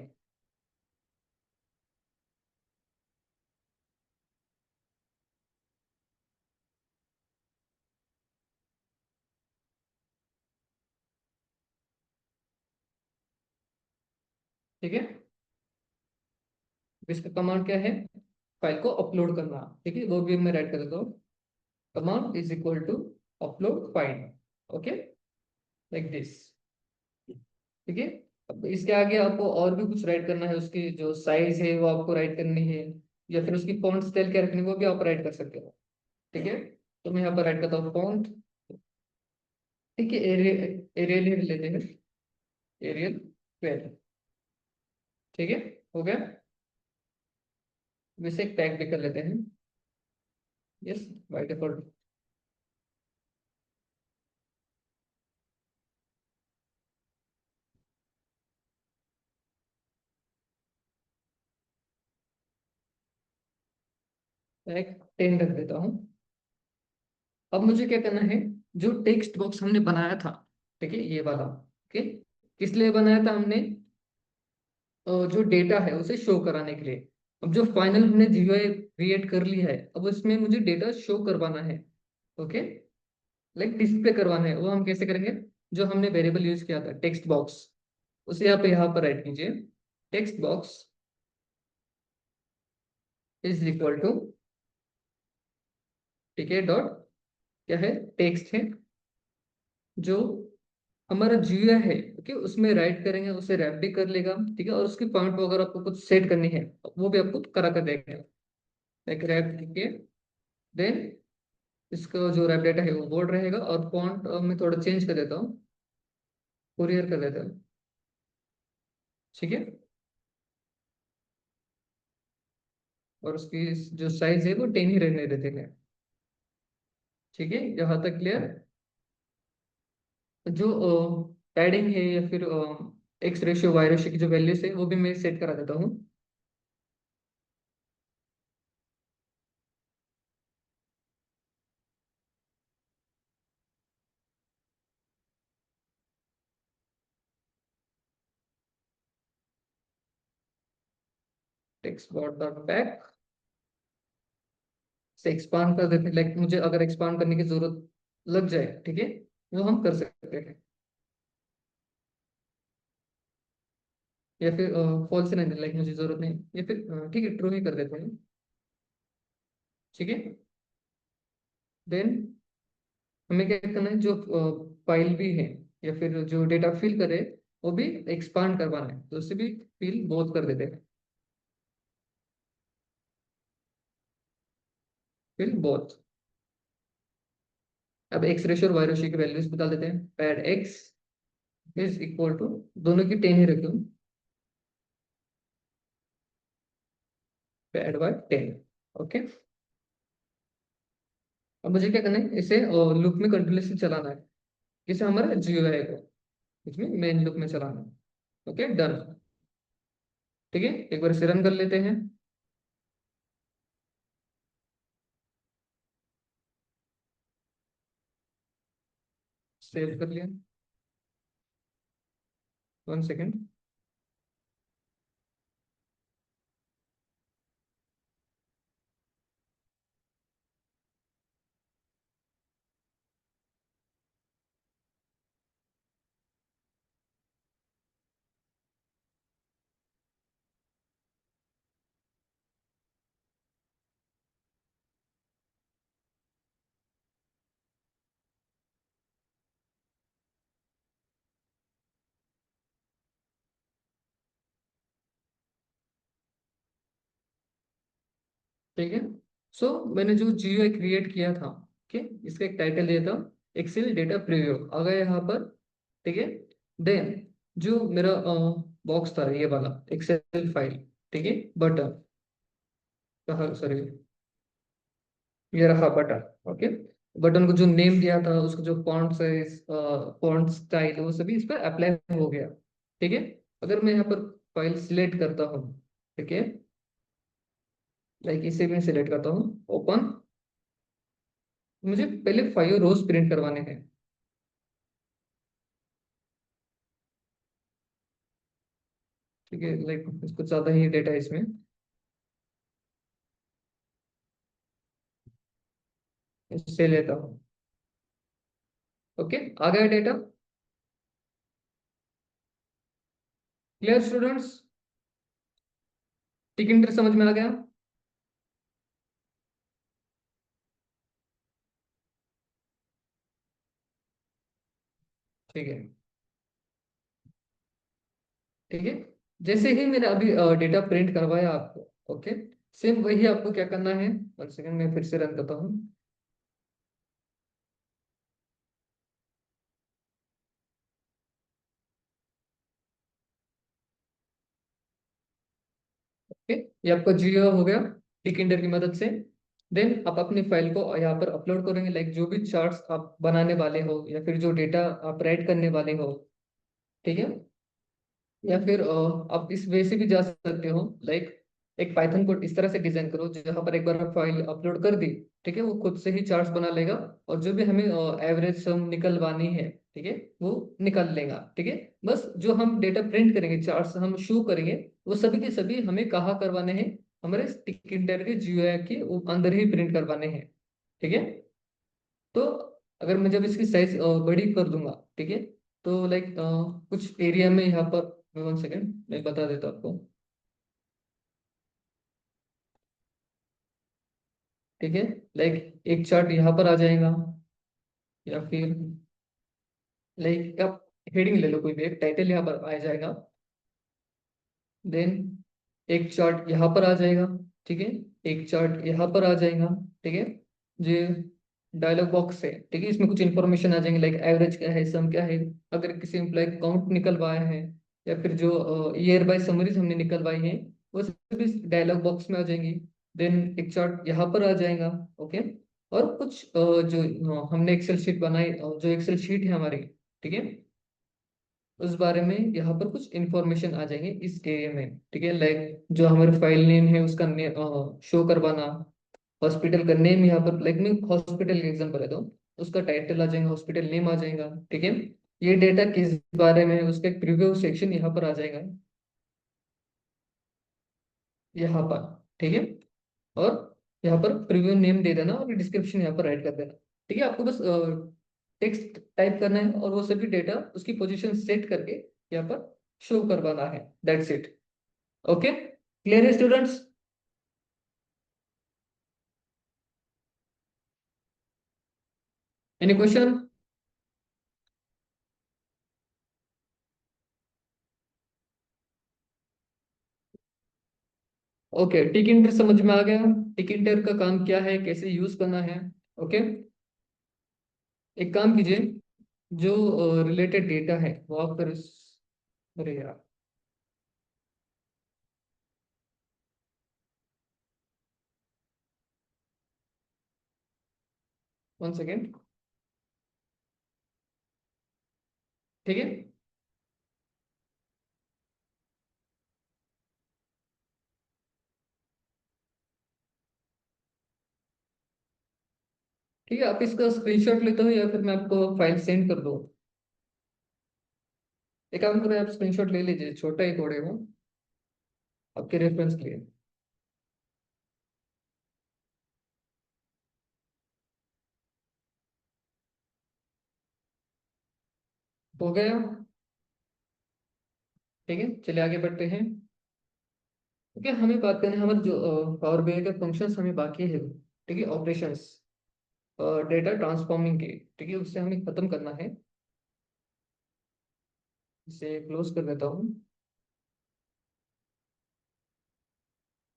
ठीक है। इसका कमांड क्या है, फाइल को अपलोड करना, ठीक है, वो भी मैं राइट कर देता हूँ, command is equal to upload file, okay, like this, ठीक है। अब इसके आगे आपको और भी कुछ राइट करना है, उसकी जो साइज है वो आपको राइट करनी है, या फिर उसकी फॉन्ट स्टाइल क्या रखनी है वो भी आप राइट कर सकते हो, ठीक है। तो मैं यहाँ पर राइट करता हूँ फॉन्ट, ठीक है, एरियल, एरियल ही लेते हैं, एरियल 12, ठीक है, हो गया। वैसे एक टैग भी कर लेते हैं, यस, बाय डिफॉल्ट टैग 10 रख देता हूँ। अब मुझे क्या करना है, जो टेक्स्ट बॉक्स हमने बनाया था, ठीक है, ये वाला, ओके, किस लिए बनाया था हमने, जो डेटा है उसे शो कराने के लिए। अब जो फाइनल हमने जीयूआई क्रिएट कर लिया है, अब उसमें मुझे डेटा शो करवाना है, ओके, लाइक डिस्प्ले करवाना है, वो हम कैसे करेंगे, जो हमने वेरिएबल यूज किया था टेक्स्ट बॉक्स, उसे आप यहाँ पर राइट कीजिए, text box is equal to, ठीक है, डॉट, क्या है, टेक्स्ट है, जो हमारा जीयूआई है, ओके, उसमें राइट करेंगे, उसे रैप भी कर लेगा, ठीक है, और उसकी फॉन्ट को अगर आपको कुछ सेट करनी है वो भी आपको करा कर देगा, एक रैप, ठीक है। देन इसका जो रैप डेटा है वो बोल्ड रहेगा, और फॉन्ट मैं थोड़ा चेंज कर देता हूँ, कुरियर कर देता हूँ, ठीक है, और उसकी जो साइज है वो 10 ही रहने देते हैं, ठीक है, यहाँ तक क्लियर। जो पैडिंग है या फिर एक्स रेशियो वाई रेशियो की जो वैल्यूज है वो भी मैं सेट करा देता हूँ, टेक्स्ट बॉट डॉट बैक से एक्सपांड कर देते हैं, लाइक मुझे अगर एक्सपांड करने की जरूरत लग जाए, ठीक है, वो हम कर सकते हैं, या फिर फॉल्स नहीं, लाइक मुझे जरूरत नहीं, या फिर ठीक है, ट्रू ही कर देते हैं, ठीक है। देन हमें क्या करना है, जो फाइल भी है या फिर जो डेटा फिल करे वो भी एक्सपांड करवाना है, तो उसे भी फिल बोथ कर देते हैं, फिल बोथ। अब एक्स रेशियो और वाई रेशियो की वैल्यूज बता देते हैं, pad x is equal to, दोनों की 10 ही रखूँ, पैड वाई 10, ओके। अब मुझे क्या करना है, इसे लूप में कंटिन्यूसली चलाना है, किसे, हमारा जीओ है को इसमें मेन लूप में चलाना है, ओके, डन। ठीक है, एक बार इसे रन कर लेते हैं। सेव कर लिया। 1 सेकेंड। ठीक है, सो मैंने जो GUI क्रिएट किया था, ठीक है, इसका एक टाइटल दिया था एक्सेल डेटा प्रीव्यू, आ गया यहाँ पर। ठीक है, देन जो मेरा बॉक्स था ये वाला एक्सेल फाइल, ठीक है, बटन, कहा सॉरी, ये रहा बटन। ओके, बटन को जो नेम दिया था, उसका जो फॉन्ट साइज, फॉन्ट स्टाइल, वो सभी इस पर अप्लाई हो गया। ठीक है, अगर मैं यहाँ पर फाइल सिलेक्ट करता हूँ, ठीक है, लाइक इसे भी सिलेक्ट करता हूँ, ओपन, मुझे पहले 5 रोज प्रिंट करवाने हैं। ठीक है, लाइक कुछ ज्यादा ही डेटा है इसमें, इससे लेता हूँ। ओके, आ गया डेटा। Clear students? टिक समझ में आ गया? ठीक है। ठीक है, जैसे ही मैंने अभी डेटा प्रिंट करवाया आपको, ओके, सेम वही आपको क्या करना है। 1 सेकेंड, मैं फिर से रन करता हूँ। ओके, ये आपका जीरो हो गया टिक इंटर की मदद से। देन आप अपनी फाइल को यहाँ पर अपलोड करेंगे, लाइक जो भी चार्ट्स आप बनाने वाले हो या फिर जो डेटा आप राइट करने वाले हो। ठीक है, या फिर आप इस वे से भी जा सकते हो, लाइक एक पाइथन कोड इस तरह से डिजाइन करो जहां पर एक बार फाइल अपलोड कर दी, ठीक है, वो खुद से ही चार्ट्स बना लेगा, और जो भी हमें एवरेज सम निकलवानी है, ठीक है, वो निकल लेगा। ठीक है, बस जो हम डेटा प्रिंट करेंगे, चार्ट्स हम शो करेंगे, वो सभी के सभी हमें कहाँ करवाने हैं, हमारे टिकिटर के GUI के अंदर ही प्रिंट करवाने हैं। ठीक है, तो अगर मैं जब इसकी साइज बड़ी कर दूंगा, ठीक है, तो लाइक कुछ एरिया में यहाँ पर, 1 सेकेंड मैं बता देता हूँ आपको। ठीक है, लाइक एक चार्ट यहाँ पर आ जाएगा, या फिर लाइक आप हेडिंग ले लो, कोई भी एक टाइटल यहाँ पर आ जाएगा। देन एक चार्ट यहाँ पर आ जाएगा। ठीक है, एक चार्ट यहाँ पर आ जाएगा। ठीक है, जो डायलॉग बॉक्स है, ठीक है, इसमें कुछ इंफॉर्मेशन आ जाएंगे, लाइक एवरेज क्या है, सम क्या है, अगर किसी एम्प्लॉय काउंट निकलवाया है, या फिर जो ईयर बाय समरीज हमने निकलवाई है, वो सभी डायलॉग बॉक्स में आ जाएंगी। देन एक चार्ट यहाँ पर आ जाएगा। ओके, और कुछ जो हमने एक्सेल शीट बनाई, जो एक्सेल शीट है हमारी, ठीक है, उस बारे में यहाँ पर कुछ इंफॉर्मेशन आ जाएंगे इस एरिया में। ठीक है, लाइक जो हमारे फाइल नेम है उसका शो करवाना, हॉस्पिटल का नेम यहाँ पर, लाइक मैं हॉस्पिटल का एग्जांपल है तो उसका टाइटल आ जाएगा, हॉस्पिटल नेम आ जाएगा। ठीक है, ये डेटा किस बारे में है उसका एक प्रीव्यू सेक्शन यहाँ पर आ जाएगा, यहाँ पर। ठीक है, और यहाँ पर प्रीव्यू नेम दे देना और डिस्क्रिप्शन यहाँ पर राइट कर देना। ठीक है, आपको बस टेक्स्ट टाइप करना है और वो सभी डेटा उसकी पोजीशन सेट करके यहाँ पर शो करवाना है, दैट्स इट। ओके, क्लियर है स्टूडेंट्स? Any question? ओके, टिक इंटर समझ में आ गया? टिक इंटर का काम क्या है, कैसे यूज करना है? ओके, एक काम कीजिए, जो रिलेटेड डेटा है वो आप कर, अरे यार, 1 सेकेंड। ठीक है, ठीक है, आप इसका स्क्रीनशॉट लेते हो या फिर मैं आपको फाइल सेंड कर दूँ? एक काम करें, आप स्क्रीनशॉट ले लीजिए, छोटा ही कोड है वो, आपके रेफरेंस के लिए। हो गया? ठीक है, चलिए आगे बढ़ते हैं। ठीक है, हमें बात करनी है हमारे जो पावर बीआई के फंक्शंस हमें बाकी है। ठीक है, ऑपरेशंस, डेटा ट्रांसफॉर्मिंग के। ठीक है, उससे हमें खत्म करना है। इसे क्लोज कर देता हूँ।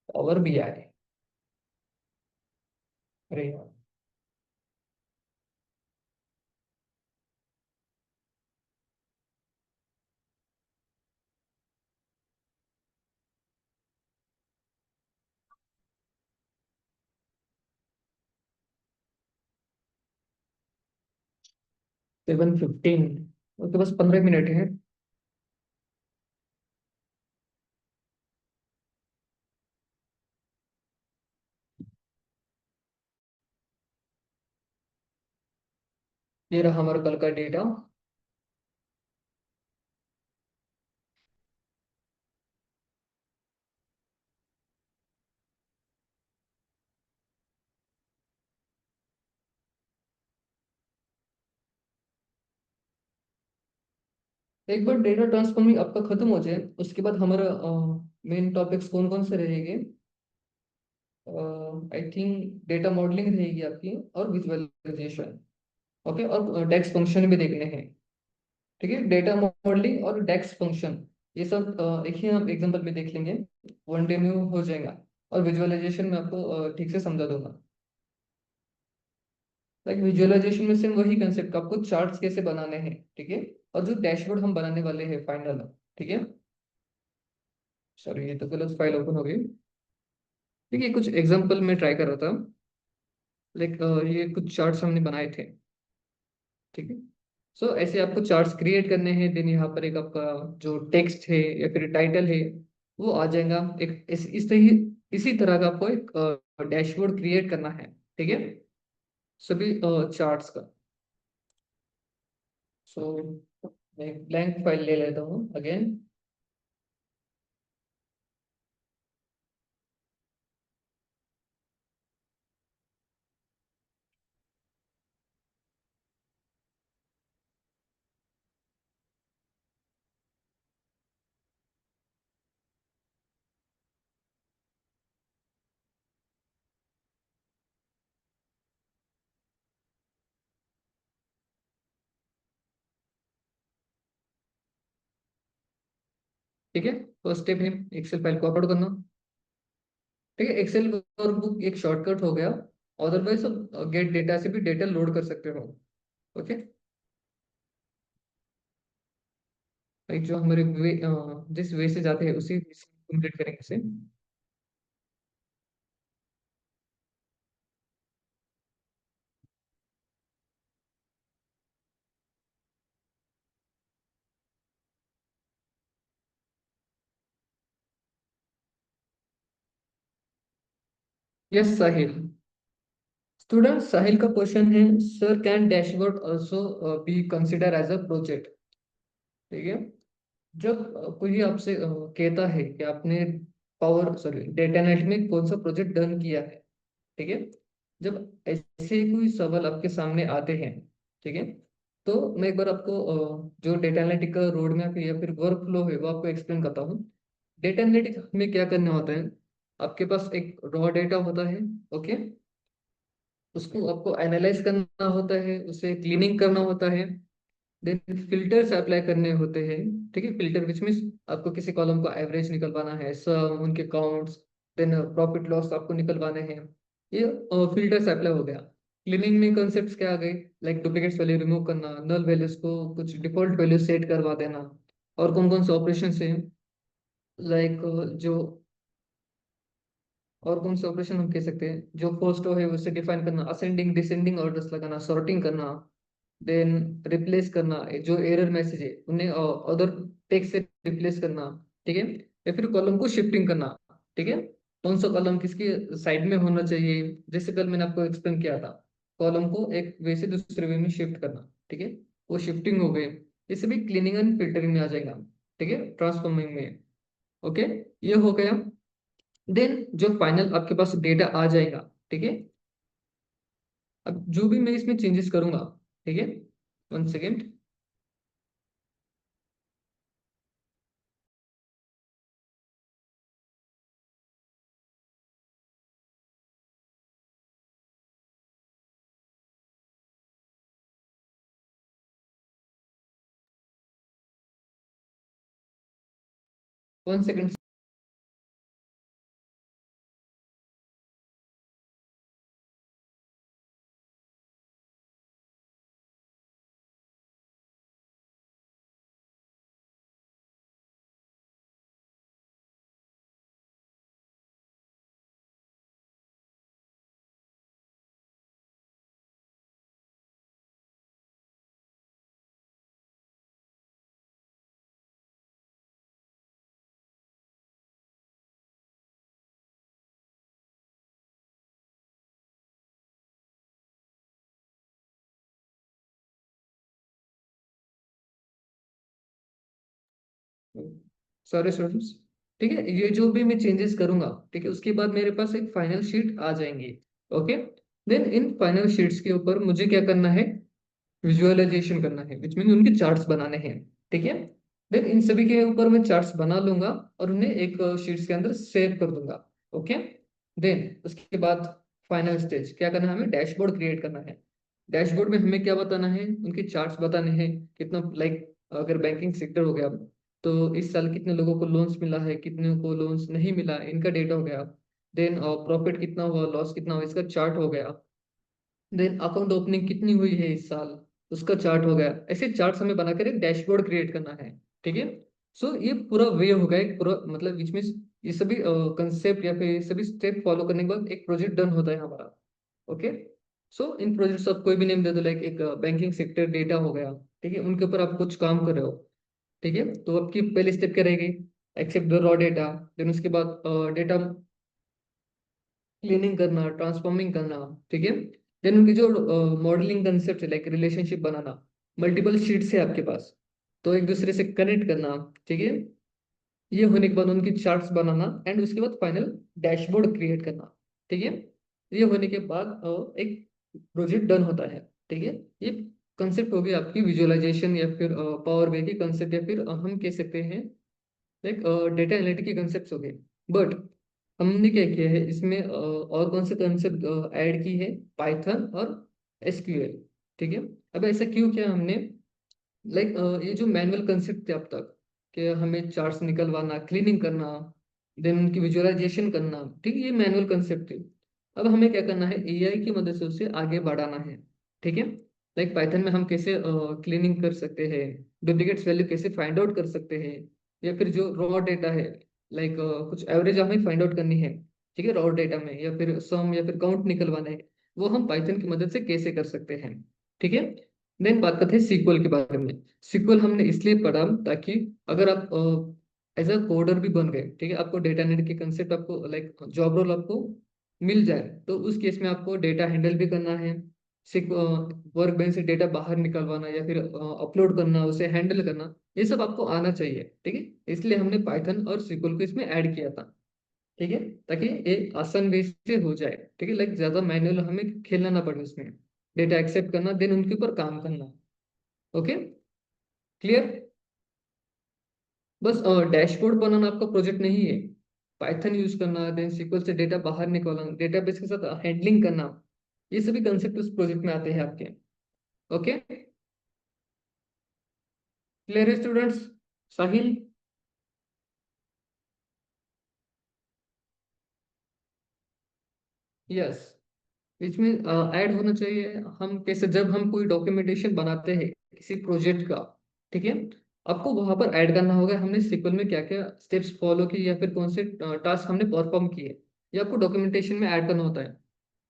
पावर बीआई, अरे यार, 7:15, ओके, बस 15 मिनट है। ये रहा हमारा कल का डेटा। एक बार डेटा ट्रांसफॉर्मिंग आपका खत्म हो जाए, उसके बाद हमारा मेन टॉपिक्स कौन कौन से रहेंगे? आई थिंक डेटा मॉडलिंग रहेगी आपकी, और विजुअलाइजेशन। ओके, और डेक्स फंक्शन भी देखने हैं। ठीक है, डेटा मॉडलिंग और डेक्स फंक्शन, ये सब एक ही हम एग्जांपल में देख लेंगे, वन डे में वो हो जाएगा। और विजुअलाइजेशन में आपको ठीक से समझा दूंगा। लाइक विजुअलाइजेशन में सेम वही कंसेप्ट, आपको चार्ट्स कैसे बनाने हैं। ठीक है, और जो डैशबोर्ड हम बनाने वाले हैं फाइनल। ठीक है, सॉरी, ये तो गलत फाइल ओपन हो गई। ठीक है, कुछ एग्जांपल में ट्राई कर रहा था। लाइक ये कुछ चार्ट्स हमने बनाए थे। ठीक है, सो ऐसे आपको चार्ट्स क्रिएट करने हैं। देन यहाँ पर एक आपका जो टेक्स्ट है या फिर टाइटल है, वो आ जाएगा। एक इस तरह, इसी तरह का आपको एक डैशबोर्ड क्रिएट करना है। ठीक है, सभी चार्ट्स का। सो मैं ब्लैंक फाइल ले लेता हूँ अगेन। ठीक है, फर्स्ट स्टेप है एक्सेल फाइल को अपलोड करना। ठीक है, एक्सेल वर्कबुक एक शॉर्टकट हो गया। अदरवाइज आप गेट डेटा से भी डेटा लोड कर सकते हो। ओके, एक जो हमारे जिस वे से जाते हैं उसी कंप्लीट करेंगे इसे। यस साहिल, स्टूडेंट साहिल का क्वेश्चन है, sir can dashboard also be consider as a project? ठीक है, जब कोई आपसे कहता है कि आपने पावर सॉरी डेटा एनालिटिक्स में कौन सा प्रोजेक्ट डन किया है। ठीक है, जब ऐसे कोई सवाल आपके सामने आते हैं, ठीक है, तो मैं एक बार आपको जो डेटा एनालिटिक का रोड मैप है या फिर वर्क फ्लो है वो आपको एक्सप्लेन करता हूँ। डेटा एनालिटिक्स में क्या करना होता है, आपके पास एक रॉ डेटा होता है। ओके, उसको आपको एनालाइज करना होता है, उसे क्लीनिंग करना होता है। देन फिल्टर्स अप्लाई करने होते हैं। ठीक है, फिल्टर विच मीन्स आपको किसी कॉलम को एवरेज निकलवाना है, सम उनके काउंट्स, देन प्रॉफिट लॉस आपको निकलवाने हैं। ये फिल्टर्स अप्लाई हो गया। क्लीनिंग में कॉन्सेप्ट्स क्या आ गए? लाइक डुप्लीकेट्स वैल्यू रिमूव करना, नल वैल्यूज को कुछ डिफॉल्ट वैल्यू सेट करवा देना। और कौन कौन से ऑपरेशन है, लाइक जो और कौन से ऑपरेशन हम कह सकते हैं, जो फर्स्ट है उसे डिफाइन करना, असेंडिंग डिसेंडिंग ऑर्डर्स लगाना, सॉर्टिंग करना, देन रिप्लेस करना, जो एरर मैसेज है उन्हें अदर टेक्स्ट से रिप्लेस करना। ठीक है, या फिर कॉलम को शिफ्टिंग करना। ठीक है, कौन सा कॉलम किसकी साइड में होना चाहिए, जैसे कल मैंने आपको एक्सप्लेन किया था। कॉलम को एक वे से दूसरे वे में शिफ्ट करना, ठीक है। वो शिफ्टिंग हो गई, ये सभी क्लीनिंग एंड फिल्टरिंग में आ जाएगा, ठीक है, ट्रांसफॉर्मिंग में। ओके, ये हो गया। देन जो फाइनल आपके पास डेटा आ जाएगा, ठीक है। अब जो भी मैं इसमें चेंजेस करूंगा, ठीक है, 1 सेकेंड। 1 सेकेंड। स्टूडेंट्स, ठीक है, ये जो भी मैं चेंजेस करूंगा, ठीक है, उसके बाद मेरे पास एक फाइनल शीट आ जाएंगी। Okay, then in final sheets के ऊपर मुझे क्या करना है, विजुअलाइजेशन करना है, विच मीन उनके चार्ट्स बनाने हैं, ठीक है। देन इन सभी के ऊपर मैं चार्ट्स बना लूंगा और उन्हें एक शीट्स के अंदर सेव कर दूंगा। ओके, देन उसके बाद फाइनल स्टेज क्या करना है, हमें डैशबोर्ड क्रिएट करना है। डैशबोर्ड में हमें क्या बताना है, उनके चार्ट्स बताने हैं, कितना लाइक अगर बैंकिंग सेक्टर हो गया तो इस साल कितने लोगों को लोन्स मिला है, कितने को लोन्स नहीं मिला, इनका डेटा हो गया। देन प्रॉफिट कितना हुआ, लॉस कितना हुआ, इसका चार्ट हो गया। देन अकाउंट ओपनिंग कितनी हुई है इस साल, उसका चार्ट हो गया। ऐसे चार्ट हमें बनाकर एक डैशबोर्ड क्रिएट करना है, ठीक है। सो ये पूरा वे हो गया, एक पूरा मतलब विच मीन्स ये सभी कंसेप्ट या फिर ये सभी स्टेप फॉलो करने के बाद एक प्रोजेक्ट डन होता है हमारा। ओके, सो इन प्रोजेक्ट्स आप कोई भी नेम दे दो, लाइक एक बैंकिंग सेक्टर डेटा हो गया, ठीक है, उनके ऊपर आप कुछ काम कर रहे हो, ठीक है। तो आपकी पहली स्टेप क्या रहेगी, except the raw data. Then उसके बाद डेटा क्लीनिंग करना, ट्रांसफॉर्मिंग करना, ठीक है। देन उनकी जो मॉडलिंग कंसेप्ट है, लाइक रिलेशनशिप बनाना, मल्टीपल शीट्स है आपके पास, तो एक दूसरे से कनेक्ट करना, ठीक है। ये होने के बाद उनकी चार्ट्स बनाना एंड उसके बाद फाइनल डैशबोर्ड क्रिएट करना, ठीक है। ये होने के बाद एक प्रोजेक्ट डन होता है, ठीक है। ये कंसेप्ट होगी आपकी विजुअलाइजेशन या फिर पावर बी की कंसेप्ट, या फिर हम कह सकते हैं लाइक डेटा एनालिटिक के कंसेप्ट हो गए। बट हमने क्या किया है इसमें, और कौन से कंसेप्ट ऐड की है, पाइथन और एसक्यूएल, ठीक है। अब ऐसा क्यों किया हमने, लाइक ये जो मैनुअल कंसेप्ट थे अब तक, कि हमें चार्ट्स निकलवाना, क्लीनिंग करना, देन उनकी विजुअलाइजेशन करना, ठीक है, ये मैनुअल कंसेप्ट थे। अब हमें क्या करना है, एआई की मदद से उसे आगे बढ़ाना है, ठीक है। लाइक पाइथन में हम कैसे क्लीनिंग कर सकते हैं, डुप्लीकेट्स वैल्यू कैसे फाइंड आउट कर सकते हैं, या फिर जो रॉ डेटा है, लाइक कुछ एवरेज हमें फाइंड आउट करनी है, ठीक है, रॉ डेटा में, या फिर सम या फिर काउंट निकलवाना है, वो हम पाइथन की मदद से कैसे कर सकते हैं, ठीक है। देन बात करते हैं सीक्वल के बारे में। सीक्वल हमने इसलिए पढ़ा ताकि अगर आप एज अ कोडर भी बन गए, ठीक है, आपको डेटा नेट के कंसेप्ट आपको लाइक जॉब रोल आपको मिल जाए, तो उस केस में आपको डेटा हैंडल भी करना है, वर्क बेंच से डेटा बाहर निकलवाना या फिर अपलोड करना, उसे हैंडल करना, ये सब आपको आना चाहिए, ठीक है। इसलिए हमने पाइथन और सीक्वल को इसमें ऐड किया था, ठीक है, ताकि ये आसान वे से हो जाए, ठीक है, लाइक ज्यादा मैनुअल हमें खेलना ना पड़े उसमें, डेटा एक्सेप्ट करना, देन उनके ऊपर काम करना। Okay, clear. बस डैशबोर्ड बनाना आपका प्रोजेक्ट नहीं है, पाइथन यूज करना, देन सीक्वल से डेटा बाहर निकालना, डेटाबेस के साथ हैंडलिंग करना, ये सभी कंसेप्ट उस प्रोजेक्ट में आते हैं आपके। ओके, क्लियर है स्टूडेंट्स। साहिल। यस, इसमें ऐड होना चाहिए। हम कैसे, जब हम कोई डॉक्यूमेंटेशन बनाते हैं किसी प्रोजेक्ट का, ठीक है, आपको वहां पर ऐड करना होगा हमने सीक्वल में क्या क्या स्टेप्स फॉलो किए या फिर कौन से टास्क हमने परफॉर्म किए, ये आपको डॉक्यूमेंटेशन में ऐड करना होता है।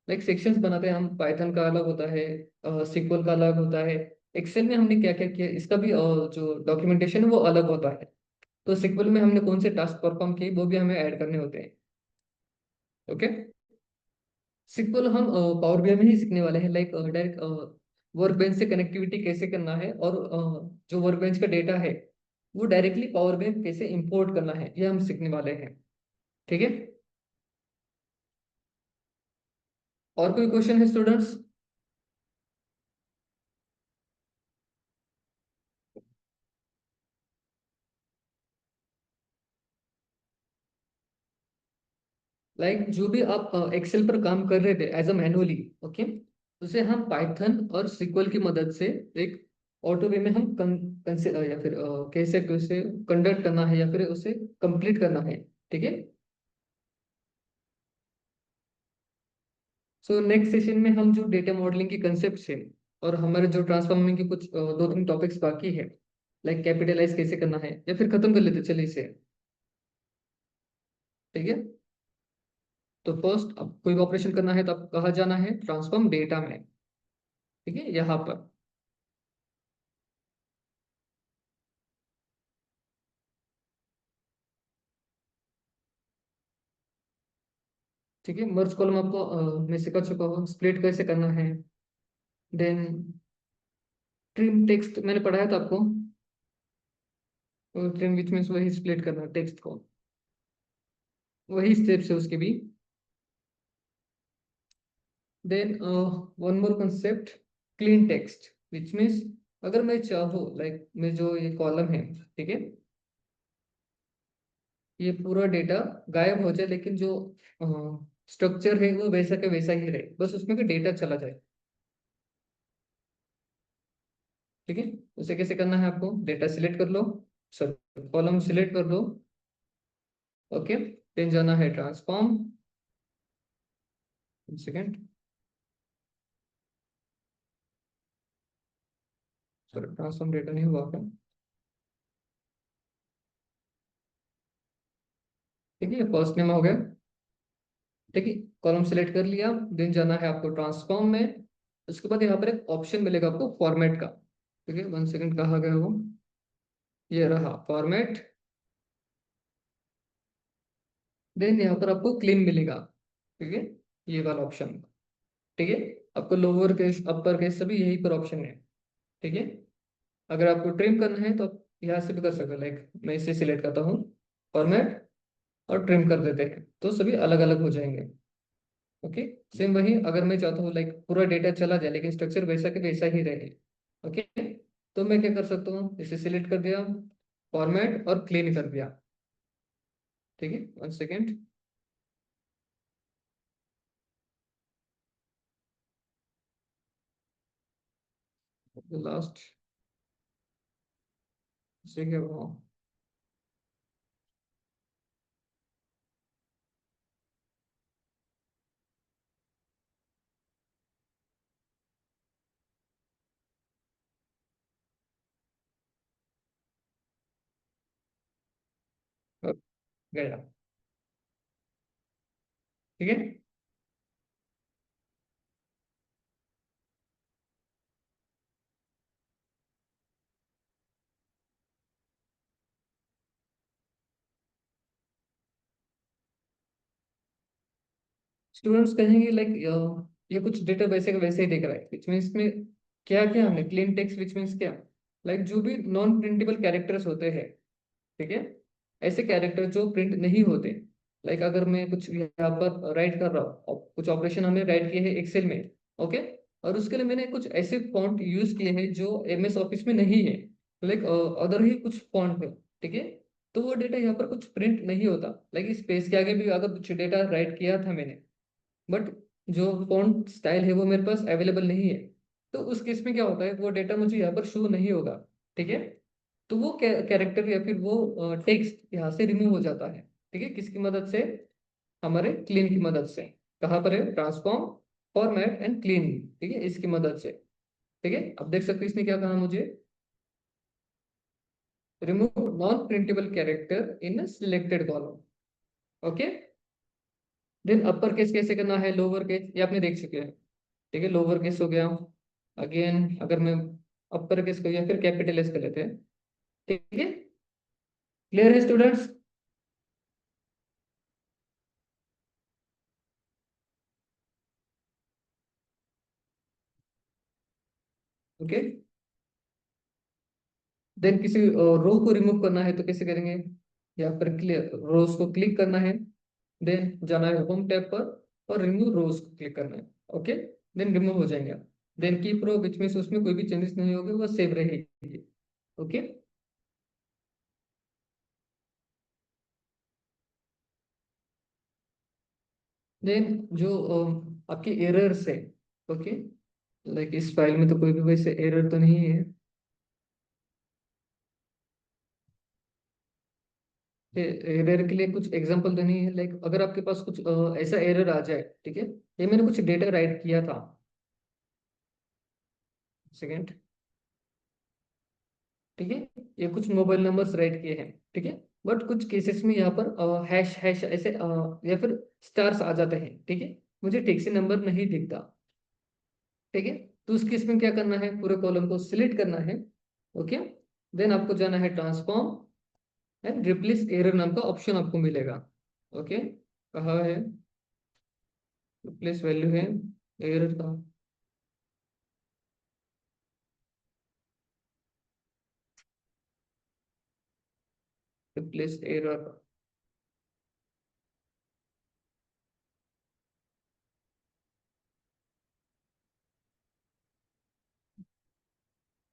लाइक सेक्शंस बनाते हैं हम, पाइथन का अलग होता है, सीक्वल का अलग होता है, एक्सेल में हमने क्या क्या किया इसका भी जो डॉक्यूमेंटेशन है वो अलग होता है। तो सीक्वल में हमने कौन से टास्क परफॉर्म किए वो भी हमें ऐड करने होते हैं। ओके, सिंपल हम पावर बीआई में ही सीखने वाले हैं, लाइक डायरेक्ट वर्क बेंच से कनेक्टिविटी कैसे करना है, और जो वर्क बेंच का डेटा है वो डायरेक्टली पावर बीआई कैसे इंपोर्ट करना है, ये हम सीखने वाले हैं। ठीक है। और कोई क्वेश्चन है स्टूडेंट्स? लाइक जो भी आप एक्सेल पर काम कर रहे थे एज अ मैनुअली, ओके, उसे हम पाइथन और सिक्वल की मदद से एक ऑटो वे में हम या फिर कह सकते हैं उसे कंडक्ट करना है या फिर उसे कंप्लीट करना है। ठीक है। सो नेक्स्ट सेशन में हम जो डेटा मॉडलिंग की कंसेप्ट है और हमारे जो ट्रांसफॉर्मिंग के कुछ दो तीन टॉपिक्स बाकी है, लाइक कैपिटलाइज कैसे करना है, या फिर खत्म कर लेते चलिए इसे। ठीक है। तो फर्स्ट अब कोई ऑपरेशन करना है तो अब कहाँ जाना है, ट्रांसफॉर्म डेटा में। ठीक है, यहाँ पर। ठीक है, मर्ज कॉलम आपको मैं सिखा चुका हूँ, स्प्लिट कैसे करना है। देन ट्रिम टेक्स्ट मैंने पढ़ाया था आपको, ट्रिम विच मीन्स वही स्प्लिट करना टेक्स्ट को, वही स्टेप्स है उसके भी। Then one more concept, clean text, which means अगर मैं चाहूँ लाइक मैं जो ये कॉलम है, ठीक है, ये पूरा डेटा गायब हो जाए लेकिन जो स्ट्रक्चर है वो वैसा के वैसा ही रहे, बस उसमें का डेटा चला जाए। ठीक है। उसे कैसे करना है, आपको डेटा सिलेक्ट कर लो, सॉरी कॉलम सिलेक्ट कर लो, ओके, देन जाना है transform, second, sorry transform data नहीं हुआ क्या। ठीक है, फर्स्ट नेम हो गया। ठीक है, कॉलम सिलेक्ट कर लिया, देन जाना है आपको ट्रांसफॉर्म में। उसके बाद यहाँ पर एक ऑप्शन मिलेगा आपको फॉर्मेट का। ठीक है, वन सेकेंड, कहाँ गया वो, ये रहा फॉर्मेट। देन यहाँ पर आपको क्लीन मिलेगा। ठीक है, ये वाला ऑप्शन। ठीक है, आपको लोअर केस अपर केस सभी यही पर ऑप्शन है। ठीक है। अगर आपको ट्रिम करना है तो आप यहाँ से भी कर सकते हो, लाइक मैं इसे सिलेक्ट करता हूँ, फॉर्मेट, और ट्रिम कर देते हैं तो सभी अलग अलग हो जाएंगे। ओके। सेम वही अगर मैं चाहता हूँ लाइक पूरा डेटा चला जाए लेकिन स्ट्रक्चर वैसा के वैसा ही रहे, ओके, तो मैं क्या कर सकता हूँ, इसे सिलेक्ट कर दिया, फॉर्मेट और क्लीन कर दिया। ठीक है, वन सेकेंड। लास्ट से क्या हुआ, गया। ठीक है। स्टूडेंट्स कहेंगे लाइक ये कुछ डेटा वैसे का वैसे ही दिख रहा है, विच मीन्स में क्या क्या हमने क्लीन टेक्स्ट, विच मीन्स क्या, लाइक जो भी नॉन प्रिंटेबल कैरेक्टर्स होते हैं, ठीक है, ऐसे कैरेक्टर जो प्रिंट नहीं होते, लाइक अगर मैं कुछ यहाँ पर राइट कर रहा हूँ और कुछ ऑपरेशन हमने राइट किए हैं एक्सेल में, ओके, और उसके लिए मैंने कुछ ऐसे फॉन्ट यूज किए हैं जो एमएस ऑफिस में नहीं है, लाइक अदर ही कुछ फॉन्ट है, ठीक है, तो वो डेटा यहाँ पर कुछ प्रिंट नहीं होता, लाइक स्पेस के आगे भी अगर कुछ डेटा राइट किया था मैंने, बट जो फॉन्ट स्टाइल है वो मेरे पास अवेलेबल नहीं है, तो उस केस में क्या होता है, वो डेटा मुझे यहाँ पर शो नहीं होगा। ठीक है, तो वो कैरेक्टर या फिर वो टेक्स्ट यहाँ से रिमूव हो जाता है। ठीक है, किसकी मदद से, हमारे क्लीन की मदद से। कहाँ पर है, ट्रांसफॉर्म, फॉर्मेट एंड क्लीन। ठीक है, इसकी मदद से। ठीक है, अब देख सकते हो इसने क्या कहा मुझे, remove non printable character in selected column. Okay. Then upper case कैसे करना है, लोअर केस ये आपने देख चुके हैं। ठीक है, लोअर केस हो गया। अगेन अगर मैं अपर केस को या फिर कैपिटल एस कर लेते हैं। ठीक है, क्लियर है स्टूडेंट्स? ओके। देन किसी रो को रिमूव करना है तो कैसे करेंगे? यहाँ पर क्लियर रोज को क्लिक करना है, देन जाना है होम टैब पर और रिमूव रोज को क्लिक करना है। ओके, देन रिमूव हो जाएंगे। Then keep row which means उसमें कोई भी चेंजेस नहीं होंगे, वो सेव रहेगी। ओके। देन जो आपकी एरर्स है, ओके, लाइक इस फाइल में तो कोई भी वैसे एरर तो नहीं है। एरर के लिए कुछ एग्जांपल तो नहीं है, लाइक अगर आपके पास कुछ ऐसा एरर आ जाए, ठीक है, ये मैंने कुछ डेटा राइट किया था, सेकेंड, ठीक है, ये कुछ मोबाइल नंबर्स राइट किए हैं, ठीक है, बट कुछ केसेस में यहाँ पर हैश हैश ऐसे या फिर स्टार्स आ जाते हैं, ठीक है, मुझे ठीक से नंबर नहीं दिखता, ठीक है, तो उस केस में क्या करना है, पूरे कॉलम को सिलेक्ट करना है। ओके, देन आपको जाना है ट्रांसफॉर्म एंड रिप्लेस एरर नाम का ऑप्शन आपको मिलेगा। ओके, कहाँ है रिप्लेस वैल्यू है एरर का? रिप्लेस एरर,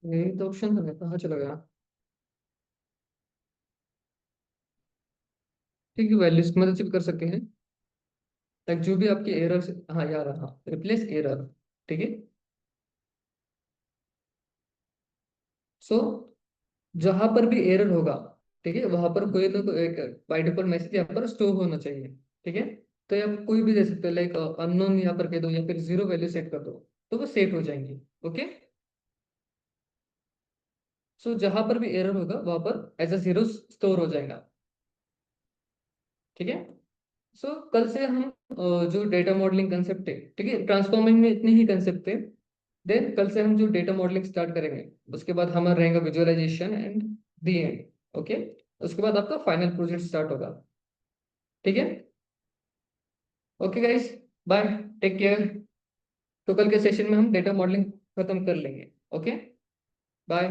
यही तो ऑप्शन है, कहाँ चला गया? ठीक है, वैल्यूज की मदद से भी कर सकते हैं, लाइक जो भी आपके एरर से, हाँ यार, हाँ रिप्लेस एरर, ठीक है। सो जहां पर भी एरर होगा, ठीक है, वहां पर कोई ना कोई एक बाय डिफॉल्ट मैसेज यहाँ पर स्टोर होना चाहिए, ठीक है। तो आप कोई भी दे सकते हो, लाइक अननोन यहाँ पर कह दो या फिर जीरो वैल्यू सेट कर दो, तो वो सेट हो जाएंगी। ओके, सो जहां पर भी एरर होगा वहां पर एज अ जीरो स्टोर हो जाएगा, ठीक है। सो कल से हम जो डेटा मॉडलिंग कंसेप्ट है, ठीक है, ट्रांसफॉर्मिंग में इतने ही कंसेप्ट थे। देन कल से हम जो डेटा मॉडलिंग स्टार्ट करेंगे, उसके बाद हमारा रहेगा visualisation and the end. Okay, उसके बाद आपका फाइनल प्रोजेक्ट स्टार्ट होगा, ठीक है। Okay guys, bye, take care. तो कल के सेशन में हम डेटा मॉडलिंग खत्म कर लेंगे। Okay, bye.